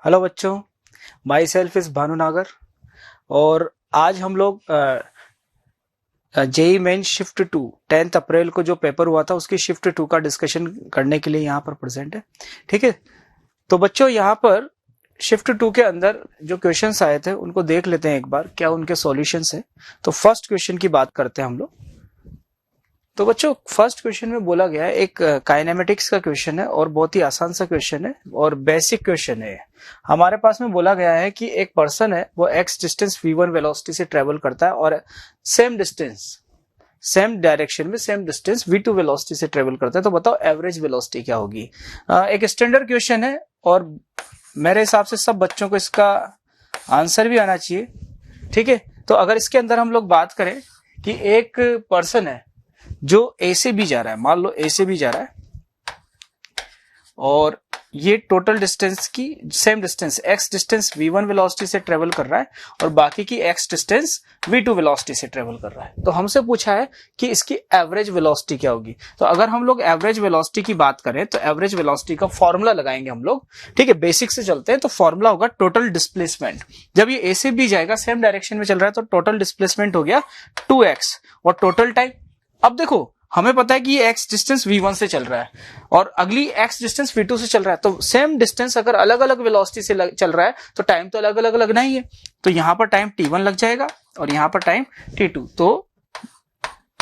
Hello बच्चों, my self is Bhanu नागर और आज हम लोग जेई मेन शिफ्ट 2 10 अप्रैल को जो पेपर हुआ था उसकी शिफ्ट 2 का डिस्कशन करने के लिए यहाँ पर प्रेजेंट है। ठीक है, तो बच्चों यहाँ पर शिफ्ट 2 के अंदर जो क्वेश्चंस आए थे उनको देख लेते हैं एक बार, क्या उनके सॉल्यूशंस है। तो फर्स्ट क्वेश्चन की बात करते हैं हम लोग। तो बच्चों फर्स्ट क्वेश्चन में बोला गया है, एक काइनेमेटिक्स का क्वेश्चन है और बहुत ही आसान सा क्वेश्चन है और बेसिक क्वेश्चन है। हमारे पास में बोला गया है कि एक पर्सन है, वो एक्स डिस्टेंस v1 वेलोसिटी से ट्रेवल करता है और सेम डिस्टेंस सेम डायरेक्शन में सेम डिस्टेंस v2 वेलोसिटी से ट्रेवल करता है। तो बताओ एवरेज वेलोसिटी क्या होगी। एक स्टैंडर्ड क्वेश्चन है और मेरे हिसाब से सब बच्चों को इसका आंसर भी आना चाहिए। ठीक है, तो अगर इसके अंदर हम लोग बात करें कि एक पर्सन है जो ए से बी जा रहा है, मान लो ए से बी जा रहा है और ये टोटल डिस्टेंस की same distance x distance v1 velocity से ट्रेवल कर रहा है और बाकी की एक्स डिस्टेंस v2 वेलोसिटी से ट्रेवल कर रहा है। तो हमसे पूछा है कि इसकी एवरेज वेलोसिटी क्या होगी। तो अगर हम लोग एवरेज वेलोसिटी की बात करें तो एवरेज वेलोसिटी का फॉर्मूला लगाएंगे हम लोग। ठीक है, बेसिक से चलते हैं। तो फॉर्मूला होगा टोटल डिस्प्लेसमेंट। जब ये ए से बी जाएगा, सेम डायरेक्शन में चल रहा है, तो टोटल डिस्प्लेसमेंट हो गया 2x और टोटल टाइम। अब देखो हमें पता है कि ये x डिस्टेंस v1 से चल रहा है और अगली x डिस्टेंस v2 से चल रहा है। तो सेम डिस्टेंस अगर अलग अलग वेलोसिटी से चल रहा है तो टाइम तो अलग अलग लगना ही है। तो यहां पर टाइम t1 लग जाएगा और यहां पर टाइम t2, तो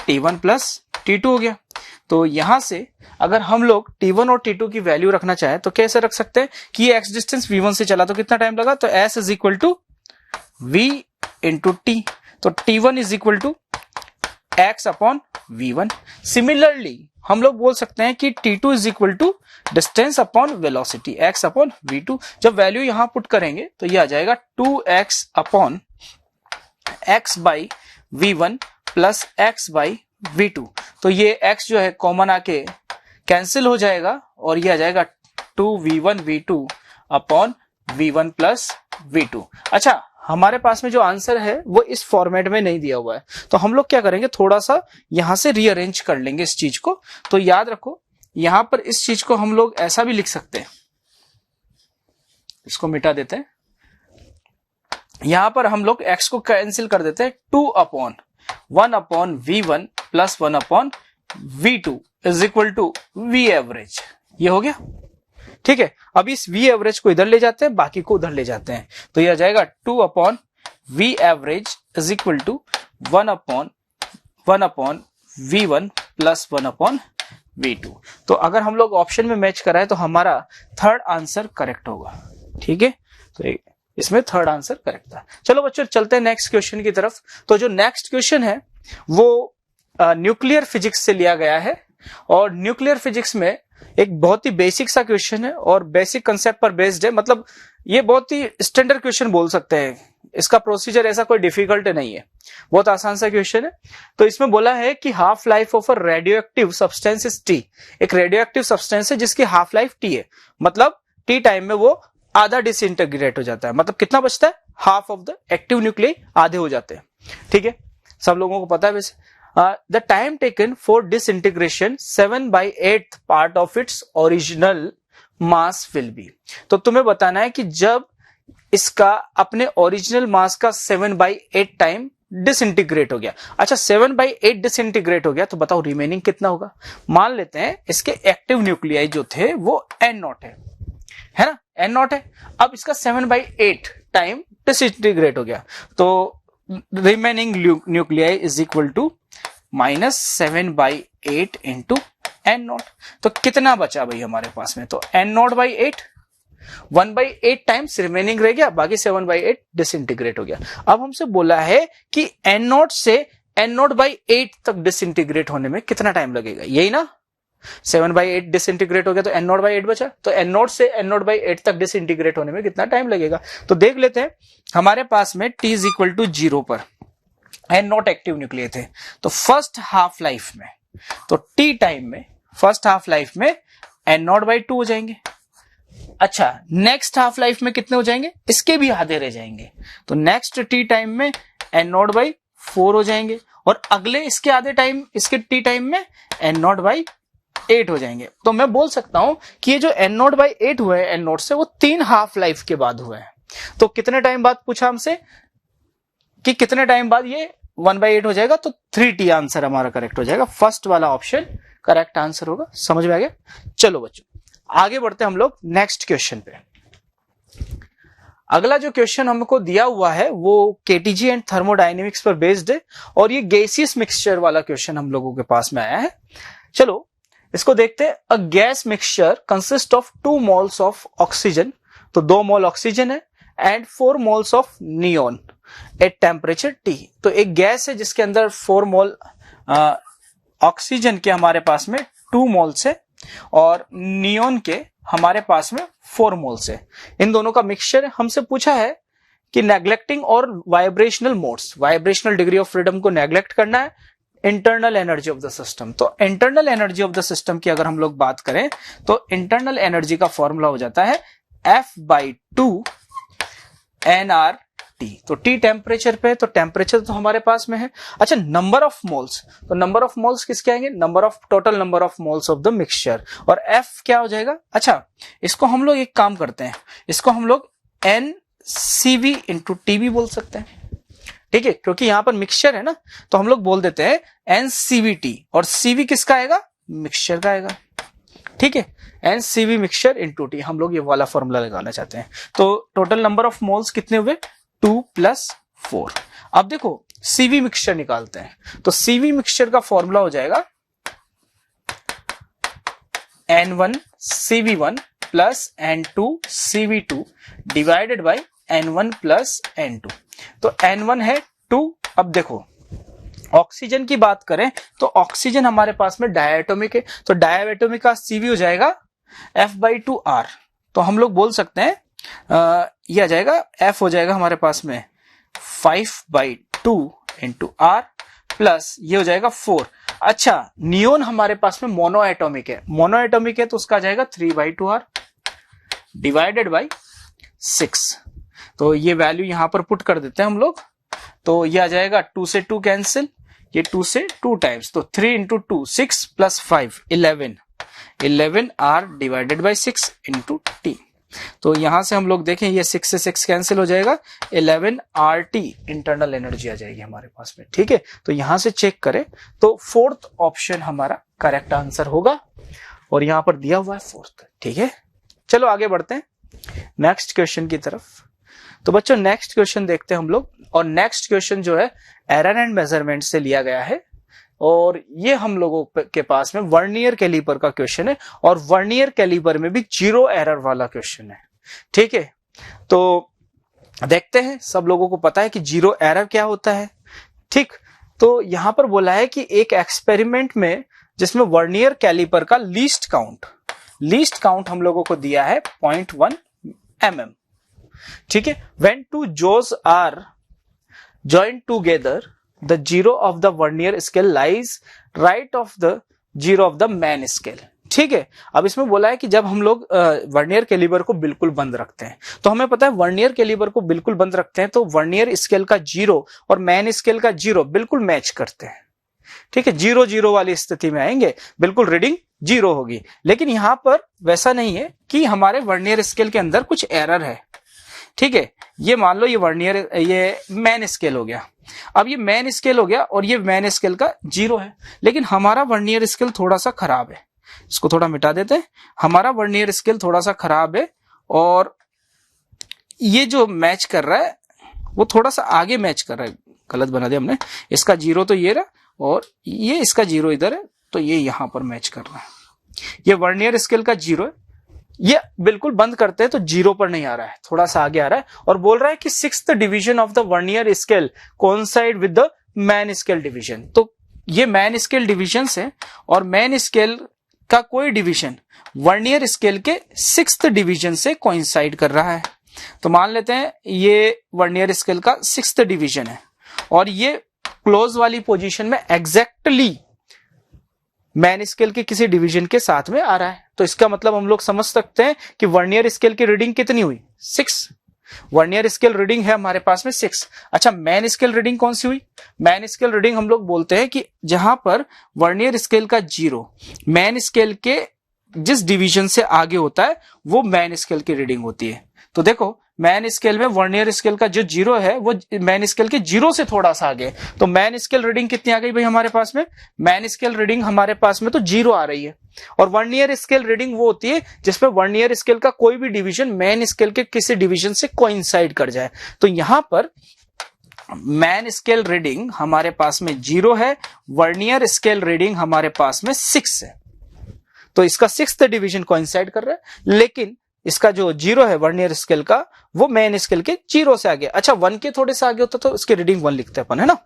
t1 प्लस t2 हो गया। तो यहां से अगर हम लोग t1 और t2 की वैल्यू रखना चाहे तो कैसे रख सकते हैं कि ये x डिस्टेंस v1 से चला तो कितना टाइम लगा। तो s is equal to v into t। तो t1 is equal to x upon v1। Similarly हम लोग बोल सकते हैं कि t2 is equal to distance upon velocity x upon v2। जब वैल्यू यहां पुट करेंगे तो ये आ जाएगा 2x upon x by v1 plus x by v2। तो ये x जो है कॉमन आके कैंसिल हो जाएगा और ये आ जाएगा 2v1 v2 upon v1 plus v2। अच्छा, हमारे पास में जो आंसर है वो इस फॉर्मेट में नहीं दिया हुआ है, तो हम लोग क्या करेंगे, थोड़ा सा यहां से रीअरेंज कर लेंगे इस चीज को। तो याद रखो यहां पर इस चीज को हम लोग ऐसा भी लिख सकते हैं, इसको मिटा देते हैं। यहां पर हम लोग x को कैंसिल कर देते हैं, 2 upon 1 upon v1 plus 1 upon v2 is equal to v average. ये हो गया। ठीक है, अब इस v एवरेज को इधर ले जाते हैं, बाकी को उधर ले जाते हैं। तो यह आ जाएगा 2 upon v average is equal to 1 upon v1 plus 1 upon v2। तो अगर हम लोग ऑप्शन में मैच कराए तो हमारा थर्ड आंसर करेक्ट होगा। ठीक है, तो इसमें थर्ड आंसर करेक्ट था। चलो बच्चों चलते हैं नेक्स्ट क्वेश्चन की तरफ। तो जो नेक्स्ट क्वेश्चन है वो न्यूक्लियर फिजिक्स से लिया गया है और न्यूक्लियर फिजिक्स में एक बहुत ही बेसिक सा क्वेश्चन है और बेसिक कंसेप्ट पर बेस्ड है। मतलब ये बहुत ही स्टैंडर्ड क्वेश्चन बोल सकते हैं, इसका प्रोसीजर ऐसा कोई डिफिकल्ट नहीं है, बहुत आसान सा क्वेश्चन है। तो इसमें बोला है कि half life of a radio active substance is T. एक रेडियो एक्टिव सब्सटेंस है जिसकी हाफ लाइफ टी है, मतलब टी टाइम में वो आधा डिसइंटीग्रेट हो जाता है। मतलब कितना बचता है, half of the active nuclei आधे हो जाते हैं। ठीक है, सब लोगों को पता है वैसे। The time taken for disintegration 7/8 part of its original mass will be। तो तुम्हें बताना है कि जब इसका अपने ओरिजिनल मास का 7/8 टाइम डिसइंटीग्रेट हो गया। अच्छा, 7/8 डिसइंटीग्रेट हो गया तो बताओ रिमेनिंग कितना होगा। मान लेते हैं इसके एक्टिव न्यूक्लियाई जो थे वो N0 है ना, N0 है। अब इसका 7/8 टाइम डिसइंटीग्रेट हो गया तो remaining nuclei is equal to minus 7/8 into N0। तो कितना बचा भाई हमारे पास में, तो N0/8 1/8 टाइम्स रिमेनिंग रह गया, बाकी 7/8 डिसइंटीग्रेट हो गया। अब हमसे बोला है कि N0 से N0/8 तक डिसइंटीग्रेट होने में कितना टाइम लगेगा, यही ना। 7/8 डिसइंटीग्रेट हो गया तो N0/8 बचा, तो N0 से N0/8 तक डिसइंटीग्रेट होने में कितना टाइम लगेगा। तो देख लेते हैं, हमारे पास में t इज इक्वल टू 0 पर N0 एक्टिव न्यूक्लियर थे। तो फर्स्ट हाफ लाइफ में, तो t टाइम में फर्स्ट हाफ लाइफ में N0/2 हो जाएंगे। अच्छा, नेक्स्ट हाफ लाइफ में कितने हो जाएंगे, इसके भी आधे रह जाएंगे। तो नेक्स्ट t टाइम में N0/4 हो जाएंगे और अगले इसके आधे टाइम, इसके t टाइम में N0/2 8 हो जाएंगे। तो मैं बोल सकता हूं कि ये जो n0/8 हुए हैं n0 से, वो 3 हाफ लाइफ के बाद हुए हैं। तो कितने टाइम बाद पूछा हमसे कि कितने टाइम बाद ये 1/8 हो जाएगा, तो 3t आंसर हमारा करेक्ट हो जाएगा। फर्स्ट वाला ऑप्शन करेक्ट आंसर होगा। समझ में आ गया? चलो बच्चों आगे बढ़ते हैं हम लोग नेक्स्ट क्वेश्चन पे। अगला जो क्वेश्चन हमको दिया हुआ है वो केटीजी एंड थर्मोडायनेमिक्स पर बेस्ड है, और ये गैसियस मिक्सचर वाला क्वेश्चन हम लोगों के पास में आया है। चलो इसको देखते हैं। A gas mixture consist of 2 moles of oxygen, तो 2 मोल ऑक्सीजन है, and 4 moles of neon at temperature T। तो एक गैस है जिसके अंदर 4 मोल ऑक्सीजन के हमारे पास में 2 मोल्स है, और नियोन के हमारे पास में 4 मोल्स है। इन दोनों का मिक्सचर है। हमसे पूछा है कि नेग्लेक्टिंग और vibrational modes, vibrational degree of freedom को नेग्लेक्ट करना है, internal energy of the system. तो internal energy of the system की अगर हम लोग बात करें तो इंटरनल एनर्जी का फॉर्मूला हो जाता है F/2 nRT। तो T टेम्परेचर पे, तो टेम्परेचर तो हमारे पास में है। अच्छा, नंबर ऑफ मोल्स, तो नंबर ऑफ मोल्स किसके आएंगे? Total number of moles of the mixture. और F क्या हो जाएगा? अच्छा, इसको हम लोग एक काम करते हैं, इसको हम लोग NCV इंटू TB बोल सकते हैं। ठीक है, क्योंकि यहां पर मिक्सचर है ना, तो हम लोग बोल देते हैं NCVT, और CV किसका आएगा? मिक्सचर का आएगा। ठीक है, NCV मिक्सचर इंटू T, हम लोग ये वाला फॉर्मूला लगाना चाहते हैं। तो टोटल नंबर ऑफ मोल्स कितने हुए? 2 + 4। अब देखो CV मिक्सचर निकालते हैं, तो CV मिक्सचर का फॉर्मूला हो जाएगा N1CV1 + N2CV2 divided by N1 + N2। तो N1 है 2। अब देखो ऑक्सीजन की बात करें तो ऑक्सीजन हमारे पास में डायटोमिक है, तो डायटोमिक का CV हो जाएगा F/2R। तो हम लोग बोल सकते हैं यह आ जाएगा, F हो जाएगा हमारे पास में 5/2 × R प्लस ये हो जाएगा 4। अच्छा, नियोन हमारे पास में मोनो एटॉमिक है, तो उसका आ जाएगा 3/2R डिवाइडेड बाई 6। तो ये वैल्यू यहां पर पुट कर देते हैं हम लोग, तो ये आ जाएगा 2 से 2 कैंसिल, ये 2 से 2 टाइम्स, तो 3 × 2 6 + 5 11 R डिवाइडेड बाई 6 × T। तो यहां से हम लोग देखें ये 6 से 6 कैंसिल हो जाएगा, 11 RT इंटरनल एनर्जी आ जाएगी हमारे पास में। ठीक है, तो यहां से चेक करें तो फोर्थ ऑप्शन हमारा करेक्ट आंसर होगा, और यहां पर दिया हुआ है 4th। ठीक है, चलो आगे बढ़ते हैं नेक्स्ट क्वेश्चन की तरफ। तो बच्चों नेक्स्ट क्वेश्चन देखते हैं हम लोग, और नेक्स्ट क्वेश्चन जो है एरर एंड मेजरमेंट से लिया गया है, और ये हम लोगों के पास में वर्नियर कैलिपर का क्वेश्चन है, और वर्नियर कैलिपर में भी 0 एरर वाला क्वेश्चन है। ठीक है, तो देखते हैं, सब लोगों को पता है कि 0 एरर क्या होता है। ठीक, तो यहां पर बोला है कि एक एक्सपेरिमेंट में जिसमें वर्नियर कैलिपर का लीस्ट काउंट हम लोगों को दिया है 0.1 mm। ठीक है, when two jaws are joined together, the zero of the vernier scale lies right of the zero of the main scale। ठीक है, अब इसमें बोला है कि जब हम लोग वर्नियर कैलिबर को बिल्कुल बंद रखते हैं, तो हमें पता है वर्नियर कैलिबर को बिल्कुल बंद रखते हैं तो वर्नियर स्केल का 0 और मैन स्केल का 0 बिल्कुल मैच करते हैं। ठीक है, 0-0 वाली स्थिति में आएंगे, बिल्कुल रीडिंग 0 होगी। लेकिन यहां पर वैसा नहीं है कि हमारे वर्नियर स्केल के अंदर कुछ एरर है। ठीक है, ये मान लो ये मैन स्केल हो गया। अब ये मैन स्केल हो गया और ये मैन स्केल का 0 है, लेकिन हमारा वर्नियर स्केल थोड़ा सा खराब है। इसको थोड़ा मिटा देते हैं, हमारा वर्नियर स्केल थोड़ा सा खराब है, और ये जो मैच कर रहा है वो थोड़ा सा आगे मैच कर रहा है। गलत बना दिया हमने, इसका 0 तो ये रहा, और ये इसका 0 इधर है, तो ये यहां पर मैच कर रहा है। ये वर्नियर स्केल का 0 है, ये बिल्कुल बंद करते हैं तो 0 पर नहीं आ रहा है, थोड़ा सा आगे आ रहा है, और बोल रहा है कि 6th division of the vernier scale coincide with the main scale division. तो ये मैन स्केल डिवीजन है, और मैन स्केल का कोई डिवीजन वर्नियर स्केल के 6th डिवीजन से कोइंसाइड कर रहा है। तो मान लेते हैं ये वर्नियर स्केल का 6th डिवीजन है, और ये क्लोज वाली पोजीशन में एग्जैक्टली मैन स्केल के किसी डिवीजन के साथ में आ रहा है। तो इसका मतलब हम लोग समझ सकते हैं कि वर्नियर स्केल की रीडिंग कितनी हुई? 6। वर्नियर स्केल रीडिंग है हमारे पास में 6। अच्छा, मैन स्केल रीडिंग कौन सी हुई? मैन स्केल रीडिंग हम लोग बोलते हैं कि जहां पर वर्नियर स्केल का 0 मैन स्केल के जिस डिवीजन से आगे होता है वो मैन स्केल की रीडिंग होती है। तो देखो, मैन स्केल में वर्नियर स्केल का जो 0 है वो मैन स्केल के 0 से थोड़ा सा आगे, तो मैन स्केल रीडिंग कितनी आ गई भाई हमारे पास में? मैन स्केल रीडिंग हमारे पास में तो 0 आ रही है। और वर्नियर स्केल रीडिंग वो होती है जिसमें वर्नियर स्केल का कोई भी डिवीजन मैन स्केल के किसी डिवीजन से कोइंसाइड कर जाए। तो यहां पर मैन स्केल रीडिंग हमारे पास में 0 है, वर्नियर स्केल रीडिंग हमारे पास में 6 है। तो इसका 6th डिवीजन कोइंसाइड कर रहा है, लेकिन इसका जो 0 है वर्नियर स्केल का वो मैन स्केल के 0 से आगे। अच्छा, 1 के थोड़े से आगे होता तो उसकी रीडिंग 1 लिखते अपन, है ना?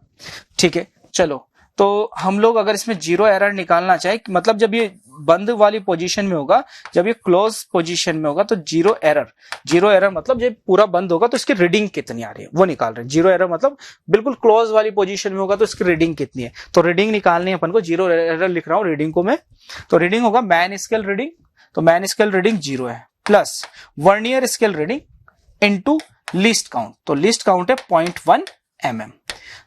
ठीक है, चलो। तो हम लोग अगर इसमें 0 एरर निकालना चाहे, मतलब जब ये बंद वाली पोजीशन में होगा, जब ये क्लोज पोजीशन में होगा तो 0 एरर। 0 एरर मतलब जब पूरा बंद होगा तो इसकी रीडिंग कितनी आ रही है वो निकाल रहे हैं। 0 एरर मतलब बिल्कुल क्लोज वाली पोजीशन में होगा तो इसकी रीडिंग कितनी है, तो रीडिंग निकालनी है अपन को। 0 एरर लिख रहा हूं रीडिंग को मैं, तो रीडिंग होगा मैन स्केल रीडिंग, तो मैन स्केल रीडिंग 0 है, plus vernier scale reading into least count, तो लीस्ट काउंट है 0.1 mm।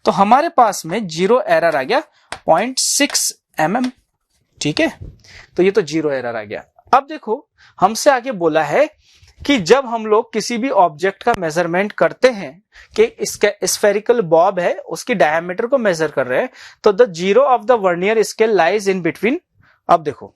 तो हमारे पास में 0 एरर आ गया 0.6 mm। ठीक है, तो ये तो 0 एरर आ गया। अब देखो, हमसे आगे बोला है कि जब हम लोग किसी भी ऑब्जेक्ट का मेजरमेंट करते हैं कि इसका स्फेरिकल बॉब है, उसकी डायमीटर को मेजर कर रहे हैं, तो the 0 of the vernier scale lies in between. अब देखो,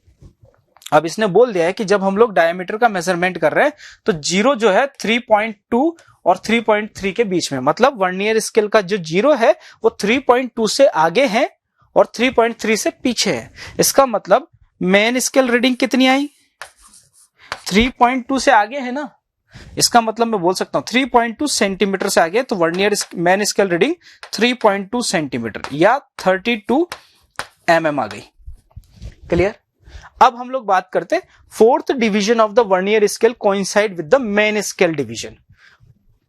अब इसने बोल दिया है कि जब हम लोग डायमीटर का मेजरमेंट कर रहे हैं तो 0 जो है 3.2 और 3.3 के बीच में, मतलब वर्नियर स्केल का जो 0 है वो 3.2 से आगे है और 3.3 से पीछे है। इसका मतलब मेन स्केल रीडिंग कितनी आई? 3.2 से आगे है ना, इसका मतलब मैं बोल सकता हूं 3.2 सेंटीमीटर से आगे, तो vernier main scale reading 3.2 centimetre या 32 mm आ गई। क्लियर? अब हम लोग बात करते हैं 4th division of the vernier scale coincide with the main scale division.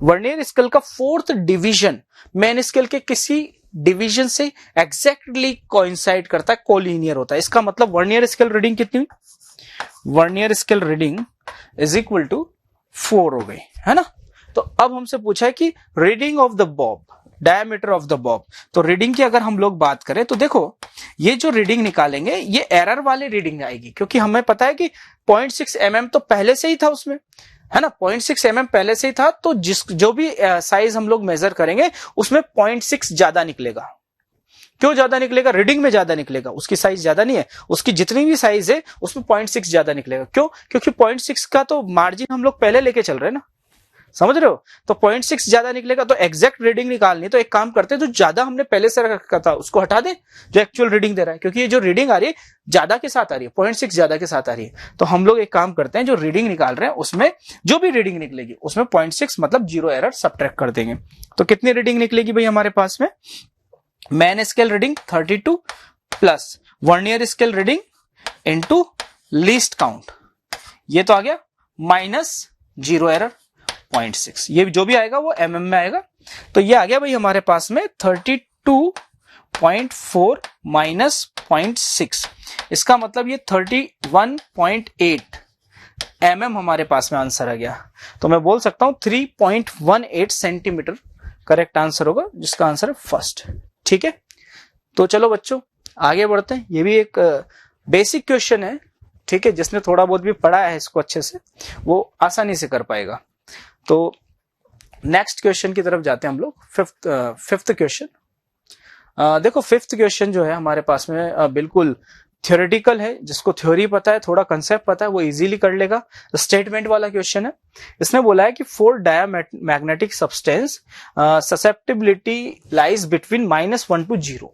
Vernier scale का 4th डिवीजन मेन स्केल के किसी डिवीजन से एग्जैक्टली कोइंसाइड करता है, कोलिनियर होता है। इसका मतलब वर्नियर स्केल रीडिंग कितनी हुई? Vernier scale reading is equal to 4 हो गई, है ना? तो अब हमसे पूछा है कि reading of the Bob, diameter of the Bob. तो रीडिंग की अगर हम लोग बात करें तो देखो, ये जो रीडिंग निकालेंगे ये एरर वाली रीडिंग आएगी, क्योंकि हमें पता है कि 0.6 mm तो पहले से ही था उसमें, है ना? 0.6 mm पहले से ही था, तो जो भी साइज हम लोग मेजर करेंगे उसमें 0.6 ज्यादा निकलेगा। क्यों ज्यादा निकलेगा? रीडिंग में ज्यादा निकलेगा, उसकी साइज ज्यादा नहीं है, उसकी जितनी भी साइज है उसमें 0.6 ज्यादा निकलेगा। क्यों? क्योंकि 0.6 का तो मार्जिन हम लोग पहले लेके चल रहे हैं ना, समझ रहे हो? तो 0.6 ज्यादा निकलेगा, तो एग्जैक्ट रीडिंग निकालनी, तो एक काम करते हैं, जो ज्यादा हमने पहले से रखा था उसको हटा दे, जो एक्चुअल रीडिंग दे रहा है, क्योंकि ये जो रीडिंग आ रही है ज्यादा के साथ आ रही है, 0.6 ज्यादा के साथ आ रही है। तो हम लोग एक काम करते हैं, जो रीडिंग निकाल रहे हैं उसमें जो भी रीडिंग निकलेगी उसमें 0.6 मतलब 0 एरर सब्ट्रैक्ट कर देंगे। तो कितनी रीडिंग निकलेगी भाई हमारे पास में? Main scale reading 32 plus vernier scale reading into least count, ये तो आ गया माइनस 0 एरर 0.6, ये जो भी आएगा वो mm में आएगा। तो ये आ गया भाई हमारे पास में 32.4 माइनस 0.6, इसका मतलब ये 31.8 mm हमारे पास में आंसर आ गया। तो मैं बोल सकता हूं 3.18 सेंटीमीटर करेक्ट आंसर होगा, जिसका आंसर है फर्स्ट। ठीक है, तो चलो बच्चों आगे बढ़ते हैं। ये भी एक बेसिक क्वेश्चन है, ठीक है, जिसने थोड़ा बहुत भी पढ़ा है इसको अच्छे से वो आसानी से कर पाएगा। तो नेक्स्ट क्वेश्चन की तरफ जाते हैं हम लोग। फिफ्थ क्वेश्चन देखो, 5th क्वेश्चन जो है हमारे पास में बिल्कुल थ्योरेटिकल है, जिसको थ्योरी पता है, थोड़ा कंसेप्ट पता है, वो इजीली कर लेगा। स्टेटमेंट वाला क्वेश्चन है। इसने बोला है कि for diamagnetic substance susceptibility lies between -1 to 0।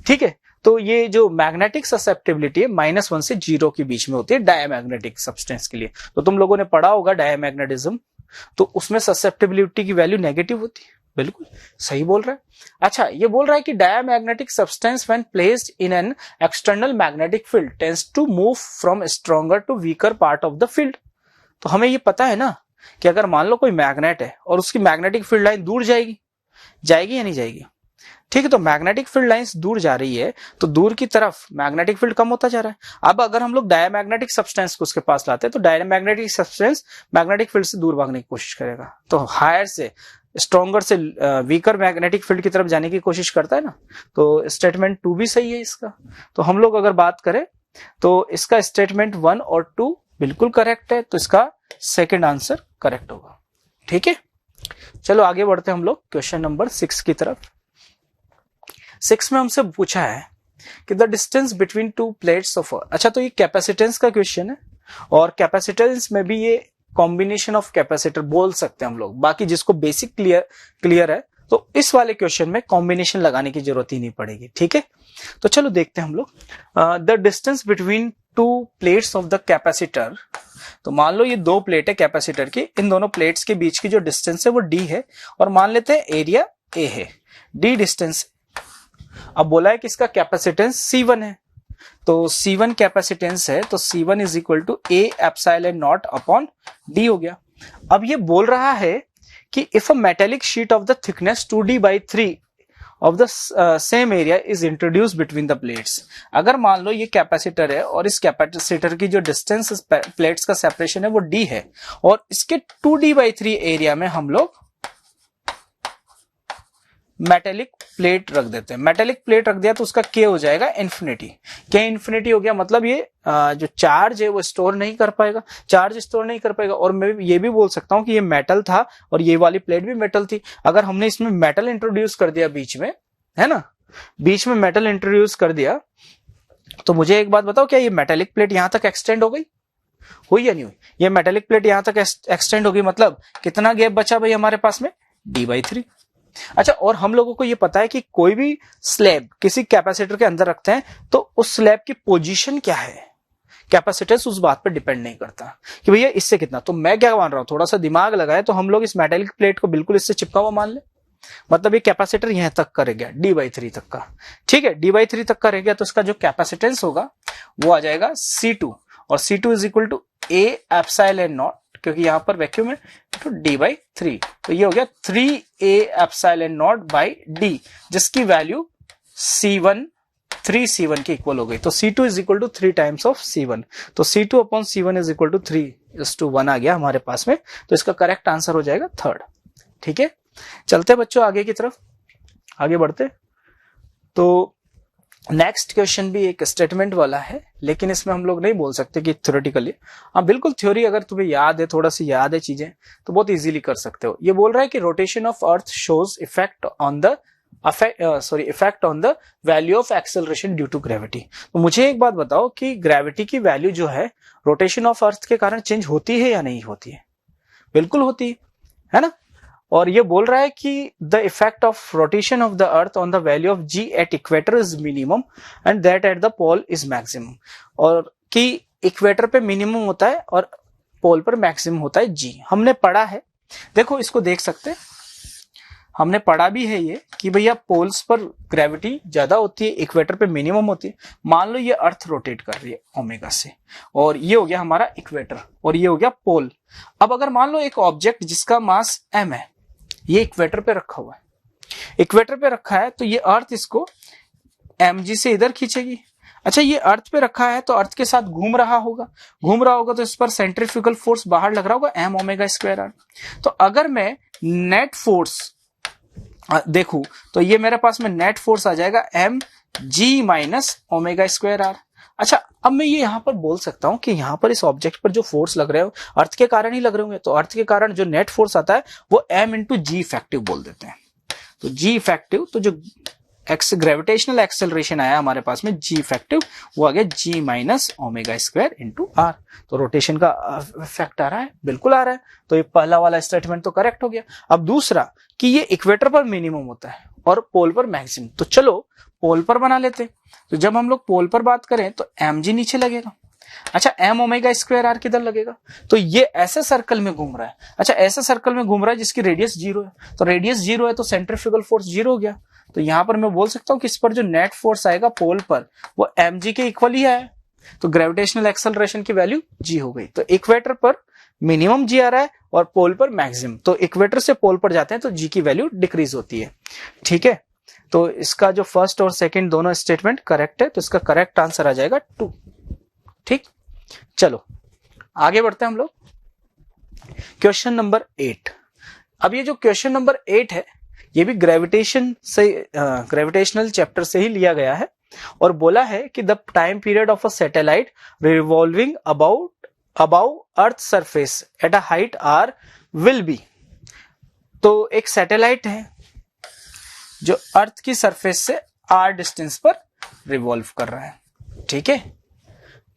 ठीक है, तो ये जो मैग्नेटिक ससेप्टिबिलिटी है -1 से 0 के बीच में होती है डायमैग्नेटिक सब्सटेंस के लिए। तो तुम लोगों ने पढ़ा होगा डायमैग्नेटिज्म, तो उसमें ससेप्टिबिलिटी की वैल्यू नेगेटिव होती है। बिल्कुल सही बोल रहा है। अच्छा, ये बोल रहा है कि diamagnetic substance when placed in an external magnetic field tends to move from stronger to weaker part of the field. तो हमें ये पता है ना कि अगर मान लो कोई मैग्नेट है और उसकी मैग्नेटिक फील्ड लाइन दूर जाएगी या नहीं जाएगी? ठीक है, तो मैग्नेटिक फील्ड लाइंस दूर जा रही है तो दूर की तरफ मैग्नेटिक फील्ड कम होता जा रहा है। अब अगर हम लोग डायमैग्नेटिक सब्सटेंस को उसके पास लाते हैं तो डायमैग्नेटिक सब्सटेंस मैग्नेटिक फील्ड से दूर भागने की कोशिश करेगा, तो हायर से स्ट्रॉन्गर से वीकर मैग्नेटिक फील्ड की तरफ जाने की कोशिश करता है ना। तो स्टेटमेंट 2 भी सही है इसका। तो हम लोग अगर बात करें तो इसका स्टेटमेंट 1 और 2 बिल्कुल करेक्ट है, तो इसका सेकंड आंसर करेक्ट होगा। ठीक है, चलो आगे बढ़ते हैं हम लोग क्वेश्चन नंबर 6 की तरफ। 6 में हमसे पूछा है कि the distance between two plates of, अच्छा तो ये कैपेसिटेंस का क्वेश्चन है और कैपेसिटेंस में भी ये कॉम्बिनेशन ऑफ कैपेसिटर बोल सकते हैं हम लोग, बाकी जिसको बेसिक क्लियर है तो इस वाले क्वेश्चन में कॉम्बिनेशन लगाने की जरूरत ही नहीं पड़ेगी। ठीक है, तो चलो देखते हैं हम लोग। The distance between two plates of the capacitor, तो मान लो ये दो प्लेट है कैपेसिटर की, इन दोनों प्लेट्स के बीच की जो डिस्टेंस है वो डी है और मान लेते हैं एरिया ए है, डी डिस्टेंस। अब बोला है कि इसका कैपेसिटेंस C1 है, तो C1 कैपेसिटेंस है तो C1 is equal to A epsilon naught upon D हो गया। अब ये बोल रहा है कि if a metallic sheet of the thickness 2D/3 of the same area is introduce between the plates, अगर मान लो ये कैपेसिटर है और इस कैपेसिटर की जो डिस्टेंस प्लेट्स का सेपरेशन है वो D है और इसके 2D/3 एरिया में हम लोग मेटेलिक प्लेट रख देते हैं। मेटेलिक प्लेट रख दिया तो उसका K हो जाएगा इन्फिनिटी। K इन्फिनिटी हो गया, मतलब ये जो चार्ज है वो स्टोर नहीं कर पाएगा, चार्ज स्टोर नहीं कर पाएगा। और मैं ये भी बोल सकता हूं कि ये मेटल था और ये वाली प्लेट भी मेटल थी। अगर हमने इसमें मेटल इंट्रोड्यूस कर दिया बीच में, है ना, बीच में मेटल इंट्रोड्यूस कर दिया, तो मुझे एक बात बताओ, क्या ये मेटेलिक प्लेट यहां तक एक्सटेंड हो गई, हुई या नहीं हुई? ये मेटेलिक प्लेट यहां तक एक्सटेंड होगी, मतलब कितना गैप बचा भाई हमारे पास में, D/3। अच्छा, और हम लोगों को ये पता है कि कोई भी स्लैब किसी कैपेसिटर के अंदर रखते हैं तो उस स्लैब की पोजीशन क्या है, कैपेसिटेंस उस बात पर डिपेंड नहीं करता कि भैया इससे कितना। तो मैं क्या मान रहा हूं, थोड़ा सा दिमाग लगाए तो हम लोग इस मेटेलिक प्लेट को बिल्कुल इससे चिपका हुआ मान ले, मतलब ये कैपेसिटर यहां तक का रह गया D/3 तक का। ठीक है, D/3 तक का रह गया तो इसका जो कैपेसिटेंस होगा वो आ जाएगा C2 और C2 is equal to A epsilon naught, क्योंकि यहां पर वैक्यूम है, तो D/3, तो ये हो गया 3A epsilon naught by D, जिसकी वैल्यू C1 3C1 के इक्वल हो गई। तो C2 is equal to 3 times of C1, तो C2 upon C1 is equal to 3:1 आ गया हमारे पास में, तो इसका करेक्ट आंसर हो जाएगा 3rd। ठीक है, चलते बच्चों आगे की तरफ, आगे बढ़ते। तो नेक्स्ट क्वेश्चन भी एक स्टेटमेंट वाला है, लेकिन इसमें हम लोग नहीं बोल सकते कि थ्योरेटिकली, हाँ बिल्कुल थ्योरी अगर तुम्हें याद है, थोड़ा सी याद है चीजें, तो बहुत इजीली कर सकते हो। ये बोल रहा है कि rotation of earth shows effect on the value of acceleration due to gravity. तो मुझे एक बात बताओ कि ग्रेविटी की वैल्यू जो है रोटेशन ऑफ अर्थ के कारण चेंज होती है या नहीं होती है? बिल्कुल होती है ना। और ये बोल रहा है कि the effect of rotation of the earth on the value of G at equator is minimum and that at the pole is maximum, और कि इक्वेटर पे मिनिमम होता है और पोल पर मैक्सिमम होता है G। हमने पढ़ा है, देखो इसको देख सकते हैं, हमने पढ़ा भी है ये कि भैया पोल्स पर ग्रेविटी ज्यादा होती है, इक्वेटर पे मिनिमम होती है। मान लो ये अर्थ रोटेट कर रही है ओमेगा से, और ये हो गया हमारा इक्वेटर और ये हो गया पोल। अब अगर मान लो एक ऑब्जेक्ट जिसका मास m है, ये इक्वेटर पे रखा हुआ है, इक्वेटर पे रखा है, तो ये अर्थ इसको mg से इधर खींचेगी। अच्छा, ये अर्थ पे रखा है तो अर्थ के साथ घूम रहा होगा तो इस पर सेंट्रीफ्यूगल फोर्स बाहर लग रहा होगा m⍵²r। तो अगर मैं नेट फोर्स देखूं तो ये मेरे पास में नेट फोर्स आ जाएगा mg माइनस ⍵²r। अच्छा, अब मैं ये यहां पर बोल सकता हूं कि यहां पर इस ऑब्जेक्ट पर जो फोर्स लग रहे हो अर्थ के कारण ही लग रहे होंगे, तो अर्थ के कारण जो नेट फोर्स आता है वो m इंटू जी इफेक्टिव बोल देते हैं। तो जी इफेक्टिव, तो जो ग्रेविटेशनल एक्सेलरेशन आया हमारे पास में जी इफेक्टिव, वो आ गया G माइनस ⍵² इंटू r। तो रोटेशन का इफेक्ट आ रहा है, बिल्कुल आ रहा है, तो ये पहला वाला स्टेटमेंट तो करेक्ट हो गया। अब दूसरा कि ये इक्वेटर पर मिनिमम होता है और पोल पर मैक्सिमम, तो चलो पोल पर बना लेते। तो जब हम लोग पोल पर बात करें तो mg नीचे लगेगा, अच्छा m⍵² किधर लगेगा, तो ये ऐसे सर्कल में घूम रहा है। अच्छा, ऐसे सर्कल में घूम रहा है जिसकी रेडियस 0 है, तो रेडियस 0 है तो सेंट्रीफ्यूगल फोर्स 0 हो गया। तो यहां पर मैं बोल सकता हूं कि इस पर जो नेट फोर्स आएगा पोल पर वो mg के इक्वल ही है, तो ग्रेविटेशनल एक्सेलरेशन की वैल्यू g हो गई। तो इक्वेटर पर मिनिमम g आ रहा है और पोल पर मैक्सिमम, तो इक्वेटर से पोल पर जाते हैं तो g की वैल्यू डिक्रीज होती है। ठीक है, तो इसका जो फर्स्ट और सेकंड दोनों स्टेटमेंट करेक्ट है, तो इसका करेक्ट आंसर आ जाएगा 2। ठीक, चलो आगे बढ़ते हैं हम लोग। Question number 8। अब ये जो क्वेश्चन नंबर 8 है ये भी ग्रेविटेशनल चैप्टर से ही लिया गया है और बोला है कि the time period of a satellite revolving about earth surface at a height R will be. तो एक सैटेलाइट है जो अर्थ की सरफेस से आर डिस्टेंस पर रिवॉल्व कर रहा है। ठीक है,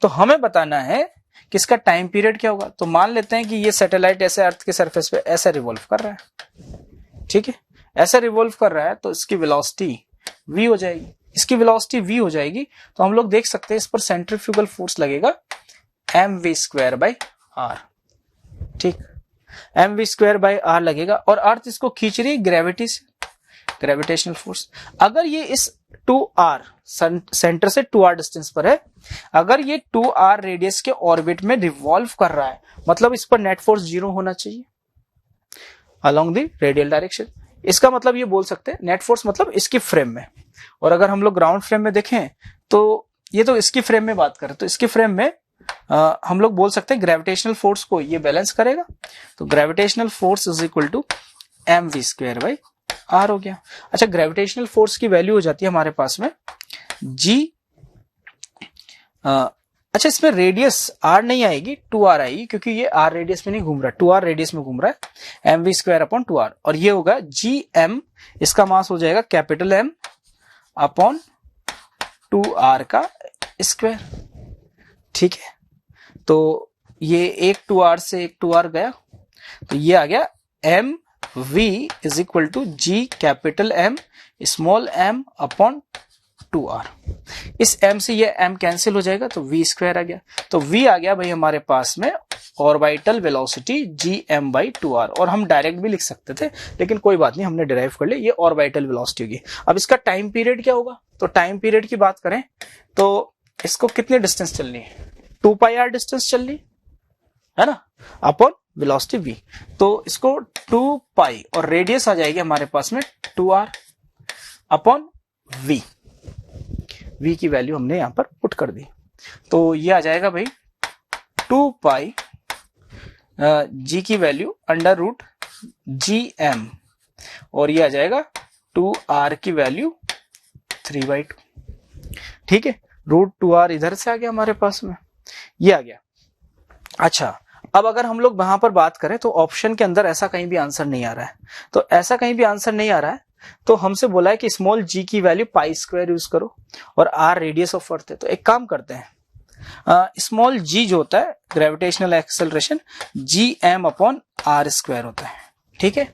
तो हमें बताना है कि इसका टाइम पीरियड क्या होगा। तो मान लेते हैं कि ये सैटेलाइट ऐसे अर्थ के सरफेस पे ऐसे रिवॉल्व कर रहा है। ठीक है, ऐसे रिवॉल्व कर रहा है तो इसकी वेलोसिटी v हो जाएगी। इसकी वेलोसिटी v हो जाएगी तो हम लोग देख सकते हैं इस पर सेंट्रीफ्यूगल फोर्स लगेगा mv²/r। ठीक, mv²/r लगेगा और अर्थ इसको खींच रही है ग्रेविटी से, ग्रेविटेशनल फोर्स। अगर ये इस 2r सेंटर से 2r डिस्टेंस पर है, अगर ये 2r रेडियस के ऑर्बिट में रिवॉल्व कर रहा है, मतलब इस पर नेट फोर्स 0 होना चाहिए अलोंग द रेडियल डायरेक्शन। इसका मतलब ये बोल सकते हैं नेट फोर्स मतलब इसकी फ्रेम में। और अगर हम लोग ग्राउंड फ्रेम में देखें तो ये तो इसकी फ्रेम में बात करें तो इसकी फ्रेम में हम लोग बोल सकते हैं ग्रेविटेशनल फोर्स को ये बैलेंस करेगा। तो gravitational force is equal to mv²/r हो गया। अच्छा, ग्रेविटेशनल फोर्स की वैल्यू हो जाती है हमारे पास में g। अच्छा, इसमें रेडियस r नहीं आएगी, 2r आएगी क्योंकि ये r रेडियस में नहीं घूम रहा है, 2r रेडियस में घूम रहा है, mv²/2r। और ये होगा gm, इसका मास हो जाएगा कैपिटल M अपॉन 2r का स्क्वायर। ठीक है, तो ये एक 2r से एक 2r गया तो ये आ गया mv is equal to g capital M small m upon 2r। इस m से ये m कैंसिल हो जाएगा तो v² आ गया। तो v आ गया भाई हमारे पास में ऑर्बिटल वेलोसिटी gm/2r। और हम डायरेक्ट भी लिख सकते थे लेकिन कोई बात नहीं, हमने डिराइव कर लिया, ये ऑर्बिटल वेलोसिटी होगी। अब इसका टाइम पीरियड क्या होगा, तो टाइम पीरियड की बात करें तो इसको कितने डिस्टेंस चलनी है, 2πr डिस्टेंस चलनी है ना, अपॉन वेलोसिटी v। तो इसको 2π और रेडियस आ जाएगी हमारे पास में 2r अपॉन v। v की वैल्यू हमने यहां पर पुट कर दी तो ये आ जाएगा भाई 2π g की वैल्यू √gm और ये आ जाएगा 2r की वैल्यू 3/2। ठीक है, √2r इधर से आ गया हमारे पास में, ये आ गया। अच्छा, अब अगर हम लोग वहां पर बात करें तो ऑप्शन के अंदर ऐसा कहीं भी आंसर नहीं आ रहा है। तो ऐसा कहीं भी आंसर नहीं आ रहा है तो हमसे बोला है कि स्मॉल g की वैल्यू π² यूज करो और r रेडियस ऑफ अर्थ है। तो एक काम करते हैं, स्मॉल g जो होता है ग्रेविटेशनल एक्सेलरेशन gm/r² होता है। ठीक है,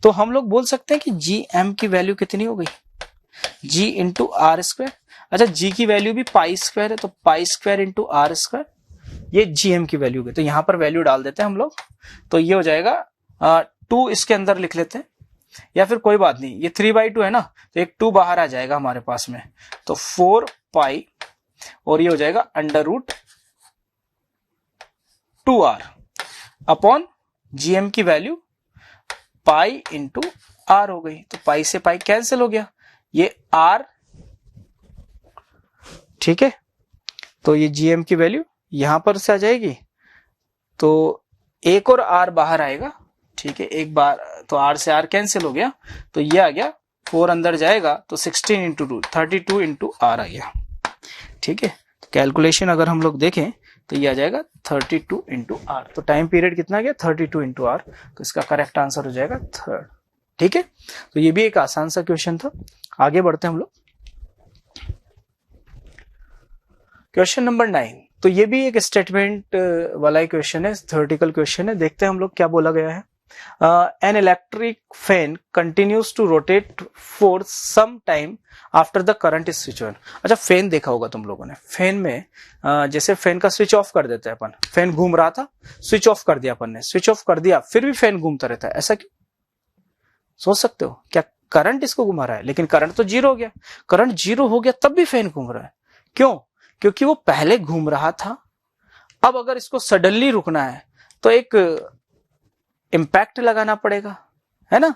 तो हम लोग बोल सकते हैं कि gm की वैल्यू कितनी हो गई, g इंटू r²। अच्छा, g की वैल्यू भी π² है तो π² इंटू r², ये gm की वैल्यू है। तो यहां पर वैल्यू डाल देते हैं हम लोग, तो ये हो जाएगा 2 इसके अंदर लिख लेते हैं, या फिर कोई बात नहीं, ये 3/2 है ना तो एक 2 बाहर आ जाएगा हमारे पास में, तो 4π और ये हो जाएगा √2r अपॉन gm की वैल्यू π इंटू r हो गई। तो π से π कैंसिल हो गया, ये r। ठीक है, तो ये gm की वैल्यू यहां पर से आ जाएगी तो एक और r बाहर आएगा। ठीक है, एक बार तो r से r कैंसिल हो गया तो ये आ गया, 4 अंदर जाएगा तो 16 इंटू 2 32 इंटू r आ गया। ठीक है, तो कैलकुलेशन अगर हम लोग देखें तो ये आ जाएगा 32 इंटू r। तो टाइम पीरियड कितना आ गया 32 इंटू r, तो इसका करेक्ट आंसर हो जाएगा 3rd। ठीक है, तो ये भी एक आसान सा क्वेश्चन था। आगे बढ़ते हैं हम लोग, क्वेश्चन नंबर 9। तो ये भी एक स्टेटमेंट वाला क्वेश्चन है, थ्योरेटिकल क्वेश्चन है। देखते हैं हम लोग क्या बोला गया है। An electric fan continues to rotate for some time after the current is switch on. अच्छा, फैन देखा होगा तुम लोगों ने, फैन में जैसे फैन का स्विच ऑफ कर देते हैं अपन, फैन घूम रहा था, स्विच ऑफ कर दिया अपन ने, स्विच ऑफ कर दिया फिर भी फैन घूमता रहता है, ऐसा क्यों? सोच सकते हो क्या करंट इसको घुमा रहा है, लेकिन करंट तो 0 हो गया, करंट 0 हो गया तब भी फैन घूम रहा है, क्यों? क्योंकि वो पहले घूम रहा था, अब अगर इसको सडनली रुकना है तो एक इम्पैक्ट लगाना पड़ेगा, है ना।